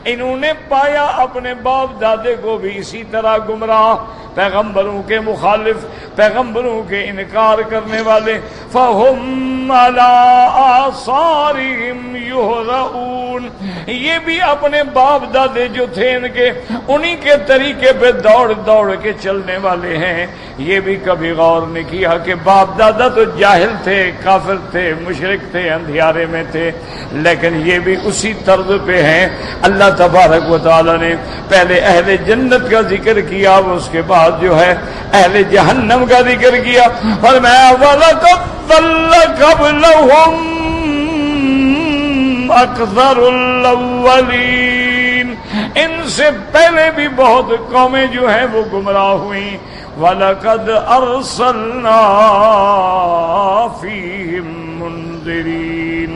انہوں نے پایا اپنے باپ دادے کو بھی اسی طرح گمراہ، پیغمبروں کے مخالف، پیغمبروں کے انکار کرنے والے۔ فَهُمْ عَلَىٰ آثَارِهِمْ يُهْرَعُونَ، یہ بھی اپنے باپ دادے جو تھے ان کے، انہی کے طریقے پہ دوڑ دوڑ کے چلنے والے ہیں۔ یہ بھی کبھی غور نہیں کیا کہ باپ دادا تو جاہل تھے، کافر تھے، مشرک تھے، اندھیارے میں تھے، لیکن یہ بھی اسی طرز پہ ہیں۔ اللہ تبارک و تعالی نے پہلے اہل جنت کا ذکر کیا، اس کے بعد جو ہے اہل جہنم کا ذکر کیا، فرمایا وَلَقَدْ ضَلَّ قَبْلَهُمْ أَكْثَرُ الْأَوَّلِينَ، ان سے پہلے بھی بہت قومیں جو ہیں وہ گمراہ ہوئیں۔ وَلَقَدْ أَرْسَلْنَا فِيهِمْ مُنذِرِينَ،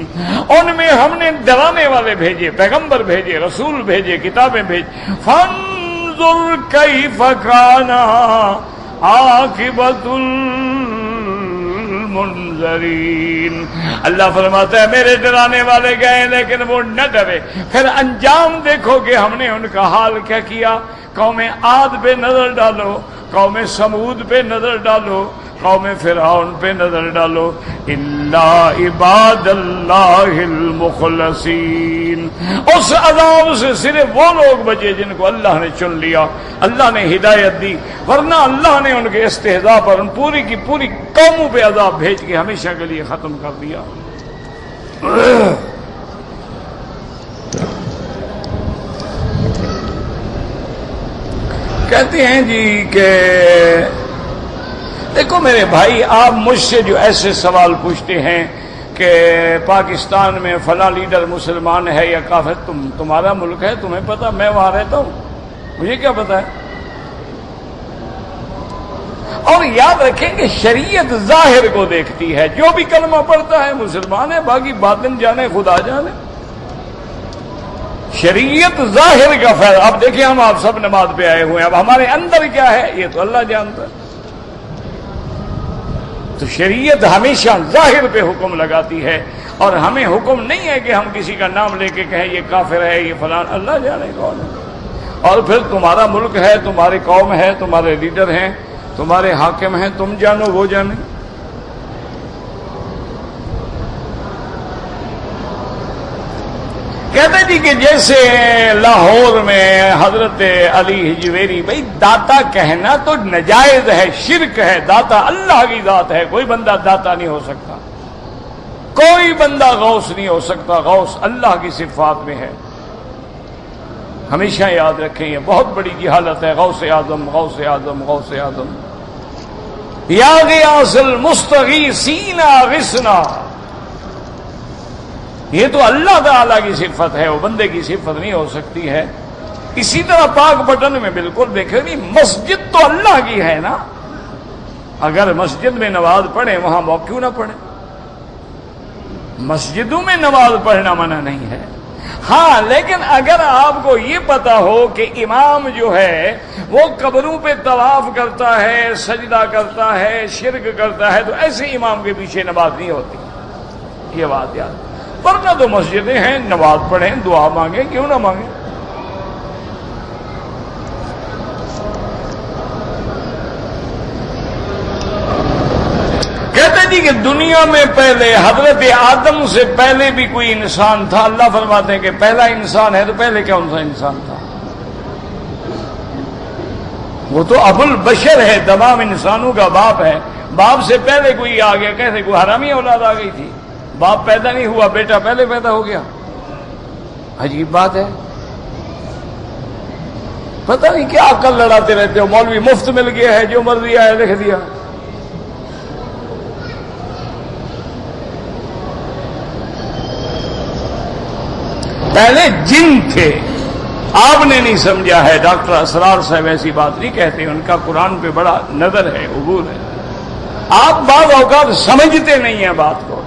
ان میں ہم نے ڈرانے والے بھیجے، پیغمبر بھیجے، رسول بھیجے، کتابیں بھیجی۔ فَانظُرْ كَيْفَ كَانَ عَاقِبَةُ الْمُنذَرِينَ، اللہ فرماتا ہے میرے ڈرانے والے گئے لیکن وہ نہ ڈرے، پھر انجام دیکھو کہ ہم نے ان کا حال کیا کیا۔ قوم عاد پہ نظر ڈالو، قوم سمود پہ نظر ڈالو، قوم فرعون پہ نظر ڈالو، الا عباد اللہ المخلصین، اس عذاب سے صرف وہ لوگ بچے جن کو اللہ نے چن لیا، اللہ نے ہدایت دی، ورنہ اللہ نے ان کے استہزاء پر ان پوری کی پوری قوموں پہ عذاب بھیج کے ہمیشہ کے لیے ختم کر دیا۔ کہتے ہیں جی کہ دیکھو میرے بھائی، آپ مجھ سے جو ایسے سوال پوچھتے ہیں کہ پاکستان میں فلاں لیڈر مسلمان ہے یا کافر، تمہارا ملک ہے، تمہیں پتا، میں وہاں رہتا ہوں، مجھے کیا پتا ہے؟ اور یاد رکھیں کہ شریعت ظاہر کو دیکھتی ہے، جو بھی کلمہ پڑھتا ہے مسلمان ہے، باقی باطن جانے خدا جانے۔ شریعت ظاہر کا فیض، اب دیکھیں ہم آپ سب نماز پہ آئے ہوئے ہیں، اب ہمارے اندر کیا ہے یہ تو اللہ جانتا ہے۔ تو شریعت ہمیشہ ظاہر پہ حکم لگاتی ہے، اور ہمیں حکم نہیں ہے کہ ہم کسی کا نام لے کے کہیں یہ کافر ہے، یہ فلان، اللہ جانے کون ہے۔ اور پھر تمہارا ملک ہے، تمہاری قوم ہے، تمہارے لیڈر ہیں، تمہارے حاکم ہیں، تم جانو وہ جانے۔ کہتے جی کہ جیسے لاہور میں حضرت علی حجویری، بھائی داتا کہنا تو نجائز ہے، شرک ہے، داتا اللہ کی ذات ہے، کوئی بندہ داتا نہیں ہو سکتا، کوئی بندہ غوث نہیں ہو سکتا، غوث اللہ کی صفات میں ہے، ہمیشہ یاد رکھیں، یہ بہت بڑی جہالت ہے۔ غوث اعظم، غوث اعظم، غوث اعظم، یا غیاث المستغیثین اغثنا، یہ تو اللہ تعالیٰ کی صفت ہے، وہ بندے کی صفت نہیں ہو سکتی ہے۔ اسی طرح پاک بٹن میں بالکل دیکھیں نہیں، مسجد تو اللہ کی ہے نا، اگر مسجد میں نماز پڑھیں وہاں کیوں نہ پڑھیں، مسجدوں میں نماز پڑھنا منع نہیں ہے۔ ہاں لیکن اگر آپ کو یہ پتا ہو کہ امام جو ہے وہ قبروں پہ طواف کرتا ہے، سجدہ کرتا ہے، شرک کرتا ہے، تو ایسے امام کے پیچھے نماز نہیں ہوتی، یہ بات یاد۔ ورنہ تو مسجدیں ہیں، نماز پڑھیں، دعا مانگیں، کیوں نہ مانگیں۔ کہتے جی کہ دنیا میں پہلے حضرت آدم سے پہلے بھی کوئی انسان تھا، اللہ فرماتے ہیں کہ پہلا انسان ہے، تو پہلے کون سا انسان تھا؟ وہ تو ابو البشر ہے، تمام انسانوں کا باپ ہے، باپ سے پہلے کوئی آ گیا، کیسے کوئی حرامی اولاد آ گئی تھی؟ باپ پیدا نہیں ہوا، بیٹا پہلے پیدا ہو گیا، عجیب بات ہے۔ پتہ نہیں کیا عقل لڑاتے رہتے ہو، مولوی مفت مل گیا ہے، جو مرضی آیا لکھ دیا۔ پہلے جن تھے، آپ نے نہیں سمجھا ہے، ڈاکٹر اسرار صاحب ایسی بات نہیں کہتے، ان کا قرآن پہ بڑا نظر ہے، عبور ہے، آپ بعض اوقات سمجھتے نہیں ہیں بات کو۔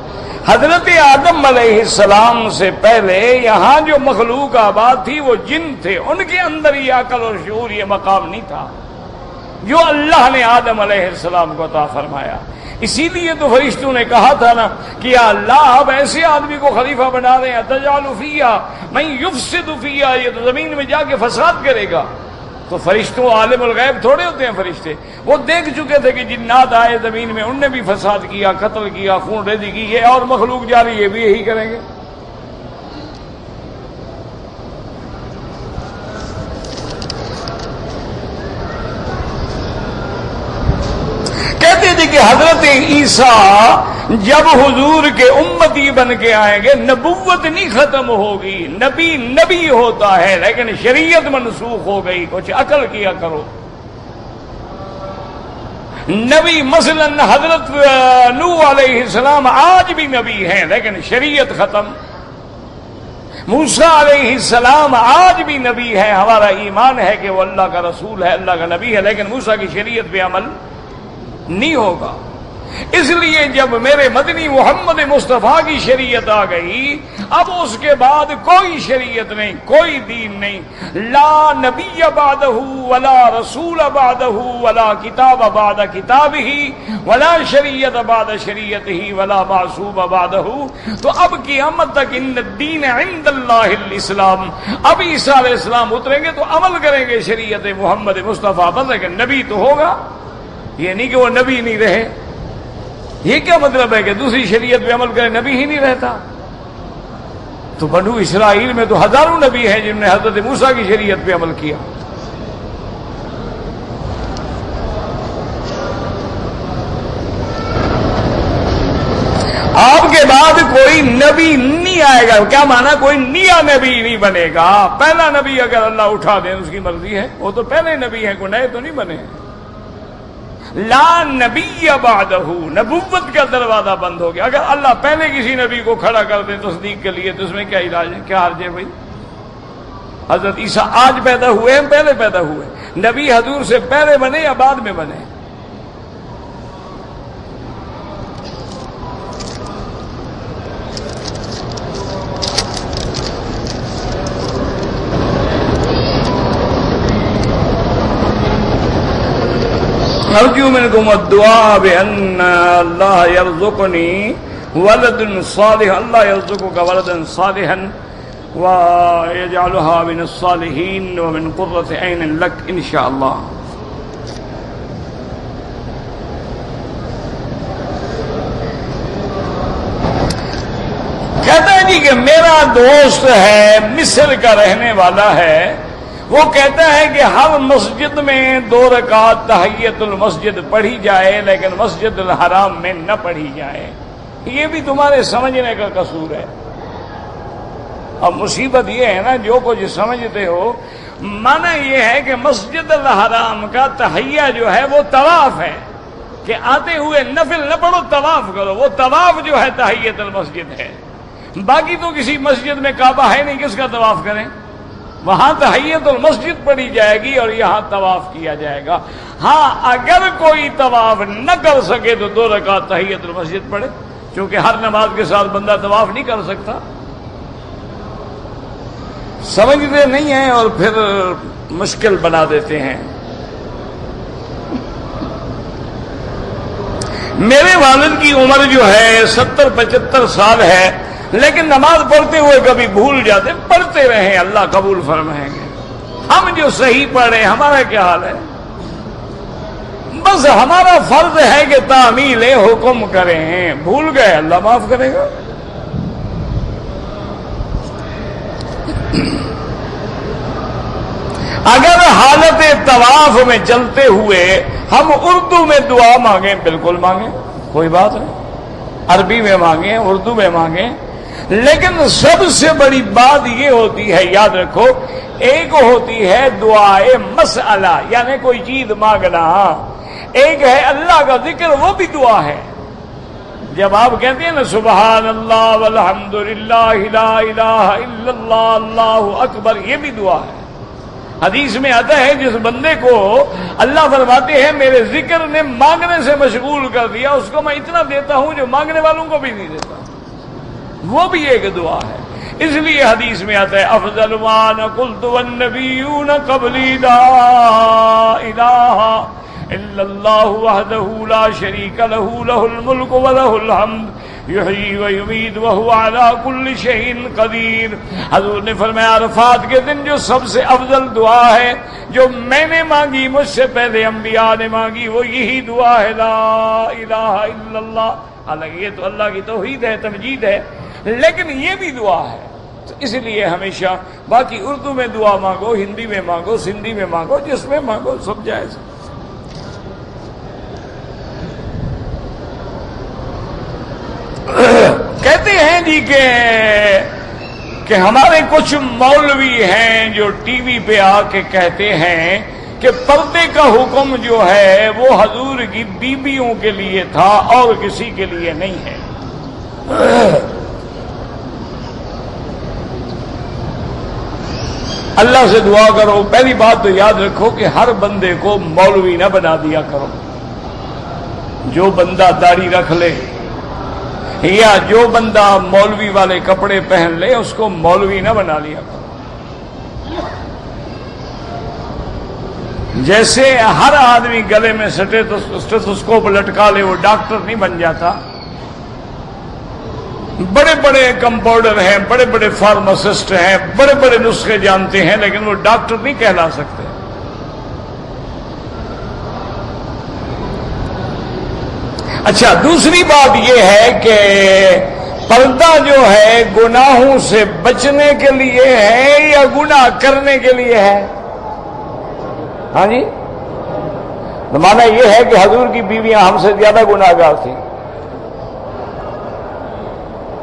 حضرت آدم علیہ السلام سے پہلے یہاں جو مخلوق آباد تھی وہ جن تھے، ان کے اندر یہ عقل اور شعور، یہ مقام نہیں تھا جو اللہ نے آدم علیہ السلام کو عطا فرمایا۔ اسی لیے تو فرشتوں نے کہا تھا نا کہ یا اللہ آپ ایسے آدمی کو خلیفہ بنا رہے ہیں، تجعل فیہا من یفسد فیہا، یہ تو زمین میں جا کے فساد کرے گا۔ تو فرشتوں عالم الغیب تھوڑے ہوتے ہیں فرشتے، وہ دیکھ چکے تھے کہ جنات آئے زمین میں، ان نے بھی فساد کیا، قتل کیا، خون ریزی کی، یہ اور مخلوق جاری یہ بھی یہی کریں گے۔ کہتے تھے کہ کہ حضرت عیسیٰ جب حضور کے امتی بن کے آئیں گے نبوت نہیں ختم ہوگی، نبی نبی ہوتا ہے لیکن شریعت منسوخ ہو گئی. کچھ عقل کیا کرو. نبی مثلا حضرت نوح علیہ السلام آج بھی نبی ہیں لیکن شریعت ختم. موسیٰ علیہ السلام آج بھی نبی ہے، ہمارا ایمان ہے کہ وہ اللہ کا رسول ہے، اللہ کا نبی ہے، لیکن موسیٰ کی شریعت پہ عمل نہیں ہوگا. اس لیے جب میرے مدنی محمد مصطفیٰ کی شریعت آ گئی اب اس کے بعد کوئی شریعت نہیں، کوئی دین نہیں. لا نبی بعدہ ولا رسول بعدہ ولا کتاب بعد کتابہ ولا شریعت بعد شریعتہ ولا معصوم بعدہ. تو اب قیامت تک ان الدین عند اللہ الاسلام. اب عیسیٰ علیہ السلام اتریں گے تو عمل کریں گے شریعت محمد مصطفیٰ پر، لیکن نبی تو ہوگا. یہ نہیں کہ وہ نبی نہیں رہے. یہ کیا مطلب ہے کہ دوسری شریعت پہ عمل کرے نبی ہی نہیں رہتا؟ تو بنو اسرائیل میں تو ہزاروں نبی ہیں جنہوں نے حضرت موسیٰ کی شریعت پہ عمل کیا. آپ کے بعد کوئی نبی نہیں آئے گا. کیا مانا؟ کوئی نیا نبی نہیں بنے گا. پہلا نبی اگر اللہ اٹھا دے اس کی مرضی ہے، وہ تو پہلے نبی ہیں، کوئی نئے تو نہیں بنے. لا نبی بعدہ، نبوت کا دروازہ بند ہو گیا. اگر اللہ پہلے کسی نبی کو کھڑا کر دے تصدیق کے لیے تو اس میں کیا علاج ہے، کیا حرج ہے بھائی؟ حضرت عیسیٰ آج پیدا ہوئے ہیں، پہلے پیدا ہوئے. نبی حضور سے پہلے بنے یا بعد میں بنے؟ ارجو منکم الدعاء بان اللہ یرزقنی ولد صالح، اللہ یرزقک ولدا صالحا ویجعلها من الصالحین ومن قرۃ عین لک انشاءاللہ. کہتا ہے جی کہ میرا دوست ہے، مصر کا رہنے والا ہے، وہ کہتا ہے کہ ہر مسجد میں 2 رکعت تحیت المسجد پڑھی جائے لیکن مسجد الحرام میں نہ پڑھی جائے. یہ بھی تمہارے سمجھنے کا قصور ہے. اب مصیبت یہ ہے نا، جو کچھ سمجھتے ہو مانا یہ ہے کہ مسجد الحرام کا تحیہ جو ہے وہ طواف ہے، کہ آتے ہوئے نفل نہ پڑھو، طواف کرو. وہ طواف جو ہے تحیت المسجد ہے. باقی تو کسی مسجد میں کعبہ ہے نہیں، کس کا طواف کریں؟ وہاں تحیت المسجد پڑھی جائے گی اور یہاں طواف کیا جائے گا. ہاں اگر کوئی طواف نہ کر سکے تو 2 رکعت تحیت المسجد پڑھے، کیونکہ ہر نماز کے ساتھ بندہ طواف نہیں کر سکتا. سمجھتے نہیں ہیں اور پھر مشکل بنا دیتے ہیں. میرے والد کی عمر جو ہے 70-75 سال ہے، لیکن نماز پڑھتے ہوئے کبھی بھول جاتے. پڑھتے رہیں، اللہ قبول فرمائیں گے. ہم جو صحیح پڑھ رہے ہیں ہمارا کیا حال ہے؟ بس ہمارا فرض ہے کہ تعمیل حکم کریں. بھول گئے، اللہ معاف کرے گا. اگر حالت طواف میں چلتے ہوئے ہم اردو میں دعا مانگیں، بالکل مانگیں، کوئی بات نہیں. عربی میں مانگیں، اردو میں مانگیں، لیکن سب سے بڑی بات یہ ہوتی ہے، یاد رکھو، ایک ہوتی ہے دعائے مسئلہ یعنی کوئی چیز مانگنا، ایک ہے اللہ کا ذکر، وہ بھی دعا ہے. جب آپ کہتے ہیں نا سبحان اللہ والحمد للہ لا الہ الا اللہ اللہ اکبر، یہ بھی دعا ہے. حدیث میں آتا ہے جس بندے کو اللہ فرماتے ہیں میرے ذکر نے مانگنے سے مشغول کر دیا، اس کو میں اتنا دیتا ہوں جو مانگنے والوں کو بھی نہیں دیتا. وہ بھی ایک دعا ہے. اس لیے حدیث میں آتا ہے افضل ما قلت والنبیون قبلی لا الہ الا اللہ وحدہ لا شریک لہ لہ الملک ولہ الحمد یحیی ویمیت وہو علی کل شیء قدیر. حضور نے فرمایا عرفات کے دن جو سب سے افضل دعا ہے جو میں نے مانگی، مجھ سے پہلے انبیاء نے مانگی، وہ یہی دعا ہے لا الہ الا اللہ. حالانکہ یہ تو اللہ کی توحید ہے، تمجید ہے، لیکن یہ بھی دعا ہے. تو اس لیے ہمیشہ باقی اردو میں دعا مانگو، ہندی میں مانگو، سندھی میں مانگو، جس میں مانگو، سب جائز. کہتے ہیں جی کہ ہمارے کچھ مولوی ہیں جو ٹی وی پہ آ کے کہتے ہیں کہ پردے کا حکم جو ہے وہ حضور کی بیویوں کے لیے تھا اور کسی کے لیے نہیں ہے۔ اللہ سے دعا کرو، پہلی بات تو یاد رکھو کہ ہر بندے کو مولوی نہ بنا دیا کرو۔ جو بندہ داڑھی رکھ لے یا جو بندہ مولوی والے کپڑے پہن لے اس کو مولوی نہ بنا لیا کرو۔ جیسے ہر آدمی گلے میں اسٹیتھوسکوپ لٹکا لے وہ ڈاکٹر نہیں بن جاتا۔ بڑے بڑے کمپاؤنڈر ہیں، بڑے بڑے فارماسسٹ ہیں، بڑے بڑے نسخے جانتے ہیں، لیکن وہ ڈاکٹر نہیں کہلا سکتے۔ اچھا، دوسری بات یہ ہے کہ پردہ جو ہے گناہوں سے بچنے کے لیے ہے یا گناہ کرنے کے لیے ہے؟ ہاں جی، تو مانا یہ ہے کہ حضور کی بیویاں ہم سے زیادہ گناہگار تھیں۔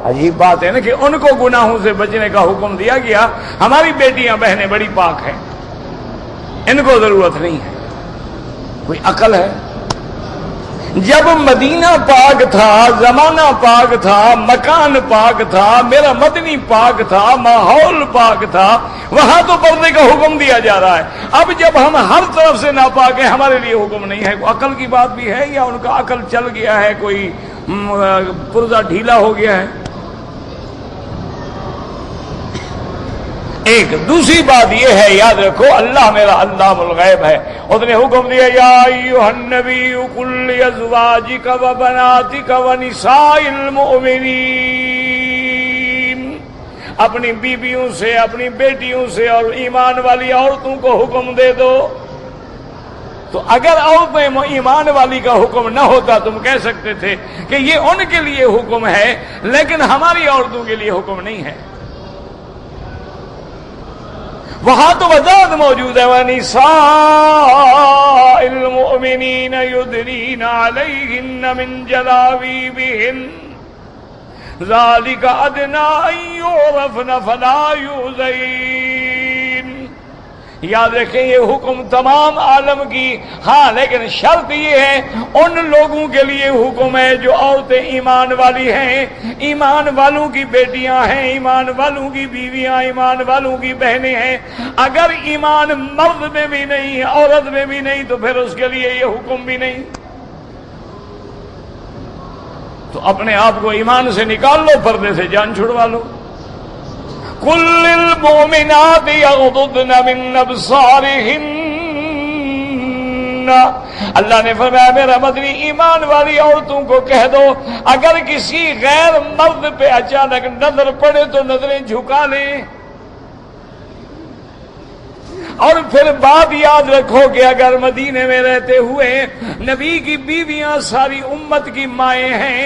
عجیب بات ہے نا کہ ان کو گناہوں سے بچنے کا حکم دیا گیا، ہماری بیٹیاں بہنیں بڑی پاک ہیں، ان کو ضرورت نہیں ہے۔ کوئی عقل ہے؟ جب مدینہ پاک تھا، زمانہ پاک تھا، مکان پاک تھا، میرا مدنی پاک تھا، ماحول پاک تھا، وہاں تو پردے کا حکم دیا جا رہا ہے۔ اب جب ہم ہر طرف سے ناپاک ہیں، ہمارے لیے حکم نہیں ہے۔ عقل کی بات بھی ہے یا ان کا عقل چل گیا ہے، کوئی پرزہ ڈھیلا ہو گیا ہے؟ ایک دوسری بات یہ ہے، یاد رکھو اللہ میرا علام الغیب ہے۔ اس نے حکم دیا یا ایھا النبی قل لازواجک وبناتک ونساء المؤمنین، اپنی بیویوں سے، اپنی بیٹیوں سے اور ایمان والی عورتوں کو حکم دے دو۔ تو اگر عورتیں ایمان والی کا حکم نہ ہوتا تم کہہ سکتے تھے کہ یہ ان کے لیے حکم ہے لیکن ہماری عورتوں کے لیے حکم نہیں ہے۔ وہاں تو وضاحت موجود ہے، وَنِسَاءِ الْمُؤْمِنِينَ يُدْنِينَ عَلَيْهِنَّ مِنْ جَلَابِيبِهِنَّ ذَلِكَ أَدْنَىٰ أَن يُعْرَفْنَ فَلَا يُؤْذَيْنَ۔ یاد رکھیں یہ حکم تمام عالم کی، ہاں لیکن شرط یہ ہے ان لوگوں کے لیے حکم ہے جو عورتیں ایمان والی ہیں، ایمان والوں کی بیٹیاں ہیں، ایمان والوں کی بیویاں، ایمان والوں کی بہنیں ہیں۔ اگر ایمان مرد میں بھی نہیں، عورت میں بھی نہیں، تو پھر اس کے لیے یہ حکم بھی نہیں۔ تو اپنے آپ کو ایمان سے نکال لو، پردے سے جان چھڑوا لو۔ قل للمؤمنات یغضضن من ابصارہن، اللہ نے فرمایا میرا مدنی ایمان والی عورتوں کو کہہ دو اگر کسی غیر مرد پہ اچانک نظر پڑے تو نظریں جھکا لیں۔ اور پھر بات یاد رکھو کہ اگر مدینے میں رہتے ہوئے نبی کی بیویاں ساری امت کی مائیں ہیں،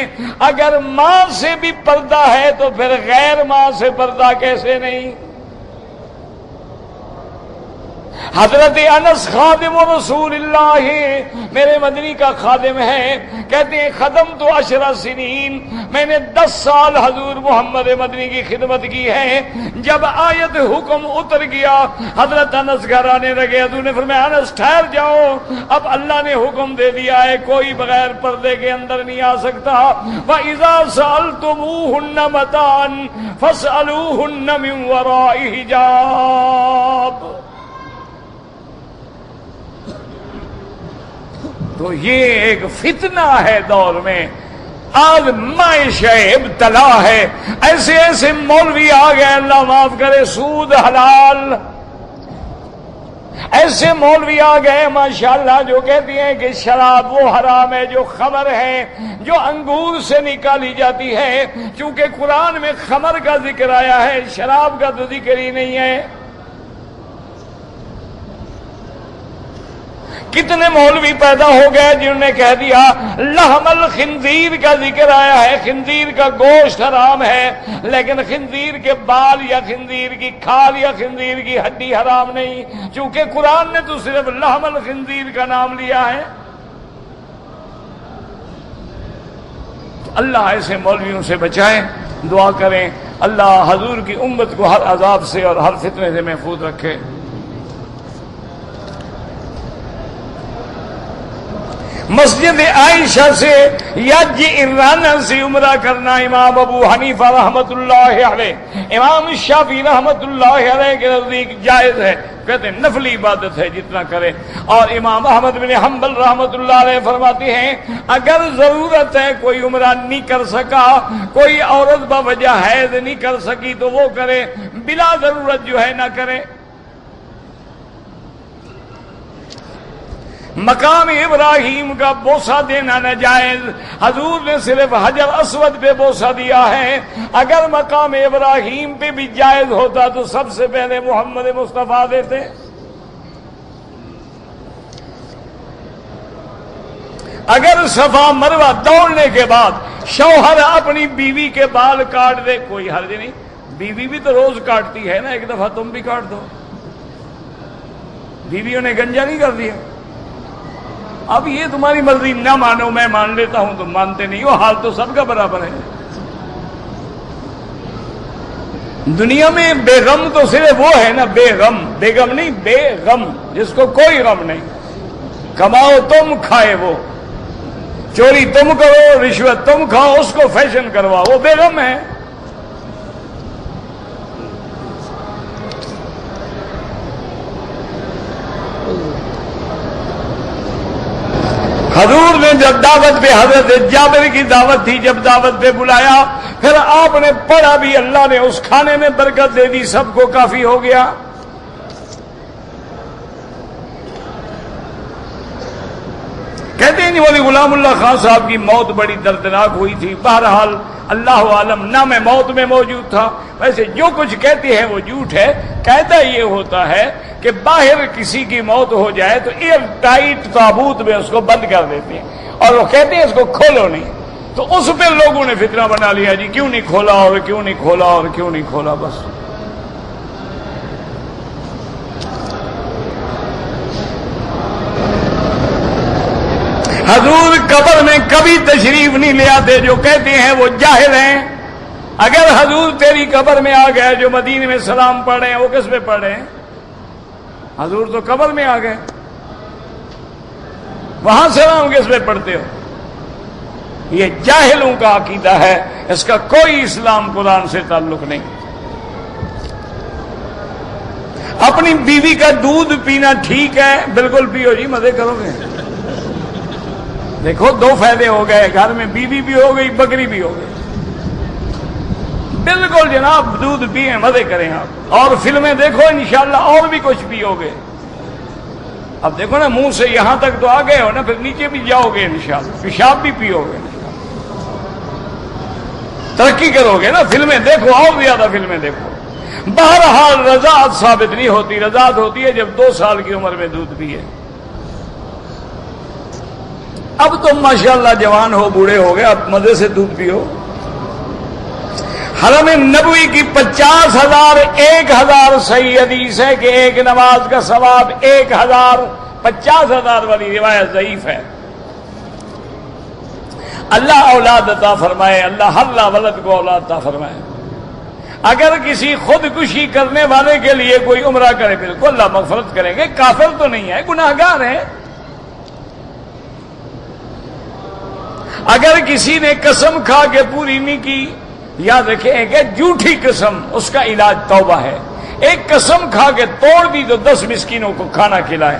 اگر ماں سے بھی پردہ ہے تو پھر غیر ماں سے پردہ کیسے نہیں؟ حضرت انس خادم رسول اللہ، میرے مدنی کا خادم ہے، کہتے ہیں خدمت 10 سنین، میں نے 10 سال حضور محمد مدنی کی خدمت کی ہے۔ جب آیت حکم اتر گیا حضرت انس گھر آنے لگے، حضور نے فرمایا انس ٹھہر جاؤ، اب اللہ نے حکم دے دیا ہے کوئی بغیر پردے کے اندر نہیں آ سکتا۔ وَإِذَا سَأَلْتُمُوهُنَّ مَتَاعًا فَاسْأَلُوهُنَّ مِنْ وَرَاءِ حِجَابٍ۔ تو یہ ایک فتنہ ہے دور میں، آزمائش ہے، ابتلا ہے۔ ایسے ایسے مولوی آ گئے، اللہ معاف کرے، سود حلال۔ ایسے مولوی آ گئے ماشاءاللہ جو کہتی ہیں کہ شراب وہ حرام ہے جو خمر ہے، جو انگور سے نکالی جاتی ہے، چونکہ قرآن میں خمر کا ذکر آیا ہے، شراب کا تو ذکر ہی نہیں ہے۔ کتنے مولوی پیدا ہو گئے جنہوں نے کہہ دیا لحم الخنزیر کا ذکر آیا ہے، خنزیر کا گوشت حرام ہے، لیکن خنزیر کے بال یا خنزیر کی کھال یا خنزیر کی ہڈی حرام نہیں، چونکہ قرآن نے تو صرف لحم الخنزیر کا نام لیا ہے۔ تو اللہ ایسے مولویوں سے بچائیں۔ دعا کریں اللہ حضور کی امت کو ہر عذاب سے اور ہر فتنے سے محفوظ رکھے۔ مسجد عائشہ سے یا جعرانہ سے عمرہ کرنا امام ابو حنیفہ رحمت اللہ علیہ، امام شافعی رحمت اللہ علیہ کے نزدیک جائز ہے، کہتے ہیں نفلی عبادت ہے جتنا کرے، اور امام احمد بن حنبل رحمت اللہ علیہ فرماتے ہیں اگر ضرورت ہے کوئی عمرہ نہیں کر سکا، کوئی عورت بوجہ حیض نہیں کر سکی تو وہ کرے، بلا ضرورت جو ہے نہ کرے۔ مقام ابراہیم کا بوسہ دینا ناجائز، حضور نے صرف حجر اسود پہ بوسہ دیا ہے، اگر مقام ابراہیم پہ بھی جائز ہوتا تو سب سے پہلے محمد مصطفیٰ دیتے۔ اگر صفا مروہ دوڑنے کے بعد شوہر اپنی بیوی کے بال کاٹ دے کوئی حرج نہیں، بیوی بھی تو روز کاٹتی ہے نا، ایک دفعہ تم بھی کاٹ دو، بیویوں نے گنجا نہیں کر دیا۔ اب یہ تمہاری مرضی، نہ مانو میں مان لیتا ہوں، تم مانتے نہیں ہو، حال تو سب کا برابر ہے۔ دنیا میں بے غم تو صرف وہ ہے نا، بے غم، بیگم نہیں، بے غم، جس کو کوئی غم نہیں، کماؤ تم کھائے وہ، چوری تم کرو رشوت تم کھاؤ اس کو فیشن کرواؤ، وہ بے غم ہے۔ حضور نے جب دعوت پہ، حضرت جابر کی دعوت تھی، جب دعوت پہ بلایا پھر آپ نے پڑھا بھی، اللہ نے اس کھانے میں برکت دے دی، سب کو کافی ہو گیا۔ کہتے ہیں ولی غلام اللہ خان صاحب کی موت بڑی دردناک ہوئی تھی، بہرحال اللہ عالم نہ میں موت میں موجود تھا، ویسے جو کچھ کہتے ہیں وہ جھوٹ ہے۔ قاعدہ یہ ہوتا ہے کہ باہر کسی کی موت ہو جائے تو ایئر ٹائٹ تابوت میں اس کو بند کر دیتے ہیں، اور وہ کہتے ہیں اس کو کھولو نہیں، تو اس پہ لوگوں نے فتنہ بنا لیا جی کیوں نہیں کھولا اور کیوں نہیں کھولا اور کیوں نہیں کھولا۔ بس حضور قبر میں کبھی تشریف نہیں لے آتے، جو کہتے ہیں وہ جاہل ہیں۔ اگر حضور تیری قبر میں آ گئے، جو مدینے میں سلام پڑھ رہے ہیں وہ کس پہ پڑھ رہے ہیں؟ حضور تو قبر میں آ گئے، وہاں سلام کس پہ پڑھتے ہو؟ یہ جاہلوں کا عقیدہ ہے، اس کا کوئی اسلام قرآن سے تعلق نہیں۔ اپنی بیوی کا دودھ پینا ٹھیک ہے، بالکل پیو جی، مزے کرو گے۔ دیکھو دو فائدے ہو گئے، گھر میں بیوی بھی ہو گئی، بکری بھی ہو گئی۔ بالکل جناب دودھ پیئیں، مزے کریں آپ، اور فلمیں دیکھو انشاءاللہ اور بھی کچھ پیو گے۔ اب دیکھو نا منہ سے یہاں تک تو آ گئے ہو نا، پھر نیچے بھی جاؤ گے انشاءاللہ، پیشاب بھی پیو گے، ترقی کرو گے نا۔ فلمیں دیکھو، اور زیادہ فلمیں دیکھو۔ بہرحال رضاعت ثابت نہیں ہوتی، رضاعت ہوتی ہے جب 2 سال کی عمر میں دودھ پیے۔ اب تم ماشاءاللہ جوان ہو، بوڑھے ہو گئے، اب مزے سے دودھ پیو۔ حرم نبوی کی 50,000 1000 صحیح حدیث ہے کہ ایک نماز کا ثواب 1000، 50,000 والی روایت ضعیف ہے۔ اللہ اولاد عطا فرمائے، اللہ ہر لا ولد کو اولاد عطا فرمائے۔ اگر کسی خودکشی کرنے والے کے لیے کوئی عمرہ کرے، بالکل اللہ مغفرت کریں گے، کافر تو نہیں ہے، گناہگار ہے۔ اگر کسی نے قسم کھا کے پوری نہیں کی، یاد رکھیں کہ جھوٹی قسم، اس کا علاج توبہ ہے۔ ایک قسم کھا کے توڑ دی تو 10 مسکینوں کو کھانا کھلائے۔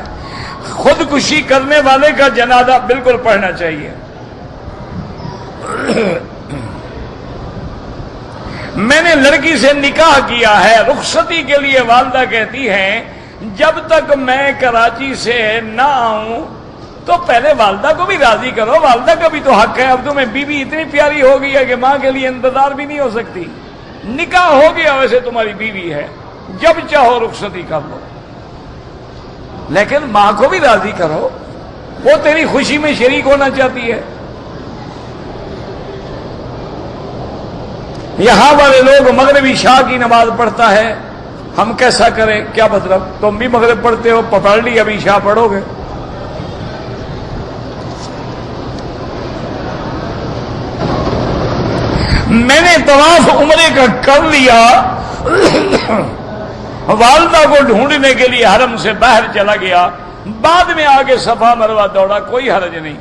خودکشی کرنے والے کا جنازہ بالکل پڑھنا چاہیے۔ میں نے لڑکی سے نکاح کیا ہے، رخصتی کے لیے والدہ کہتی ہیں جب تک میں کراچی سے نہ آؤں تو پہلے والدہ کو بھی راضی کرو، والدہ کا بھی تو حق ہے۔ اب تمہیں بیوی اتنی پیاری ہو گئی ہے کہ ماں کے لیے انتظار بھی نہیں ہو سکتی۔ نکاح ہو گیا ویسے تمہاری بیوی ہے، جب چاہو رخصتی کر لو، لیکن ماں کو بھی راضی کرو، وہ تیری خوشی میں شریک ہونا چاہتی ہے۔ یہاں والے لوگ مغربی شاہ کی نماز پڑھتا ہے، ہم کیسا کریں؟ کیا مطلب؟ تم بھی مغرب پڑھتے ہو، پکڑ لی، ابھی شاہ پڑھو گے۔ میں نے طواف عمرے کا کر لیا، والدہ کو ڈھونڈنے کے لیے حرم سے باہر چلا گیا، بعد میں آگے صفا مروہ دوڑا، کوئی حرج نہیں۔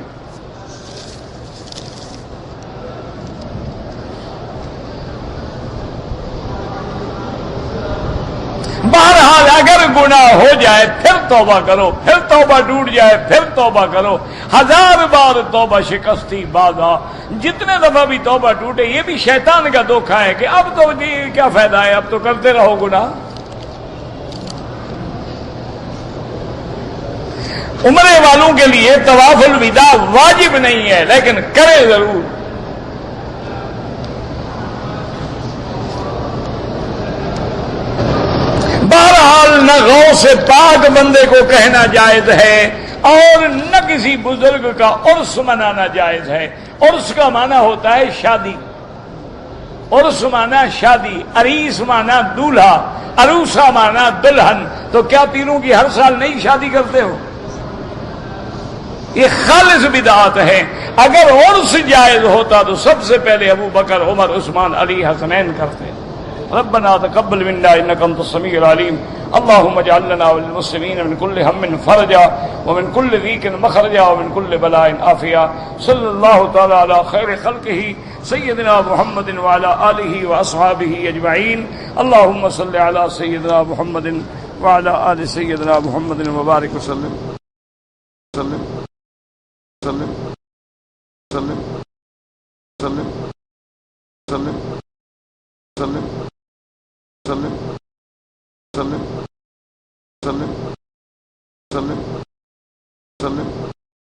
بہرحال اگر گناہ ہو جائے پھر توبہ کرو، پھر توبہ ٹوٹ جائے پھر توبہ کرو، 1000 بار توبہ شکستی بازا، جتنے دفعہ بھی توبہ ٹوٹے یہ بھی شیطان کا دھوکہ ہے کہ اب تو جی کیا فائدہ ہے، اب تو کرتے رہو گناہ۔ عمرے والوں کے لیے طواف الوداع واجب نہیں ہے لیکن کرے ضرور۔ بہرحال نہ غوث پاک بندے کو کہنا جائز ہے اور نہ کسی بزرگ کا عرس منانا جائز ہے۔ عرس کا معنی ہوتا ہے شادی، عرس معنی شادی، عریس معنی دولہا، عروسہ معنی دلہن۔ تو کیا تینوں کی ہر سال نئی شادی کرتے ہو؟ یہ خالص بدعت ہے۔ اگر عرس جائز ہوتا تو سب سے پہلے ابو بکر، عمر، عثمان، علی، حسنین کرتے۔ ربنا تقبل منا انك انت السميع العليم اللهم اجعل لنا وللمسلمين من كل هم فرجا ومن كل ضيق مخرجا ومن كل بلاء عافيا صلى الله تعالى على خير خلقه سيدنا محمد وعلى آله وأصحابه أجمعين اللهم صل على سيدنا محمد وعلى آل سيدنا محمد وبارك وسلم سلم سلم سلم سلم سلم سلم سلم سلم سلم سلم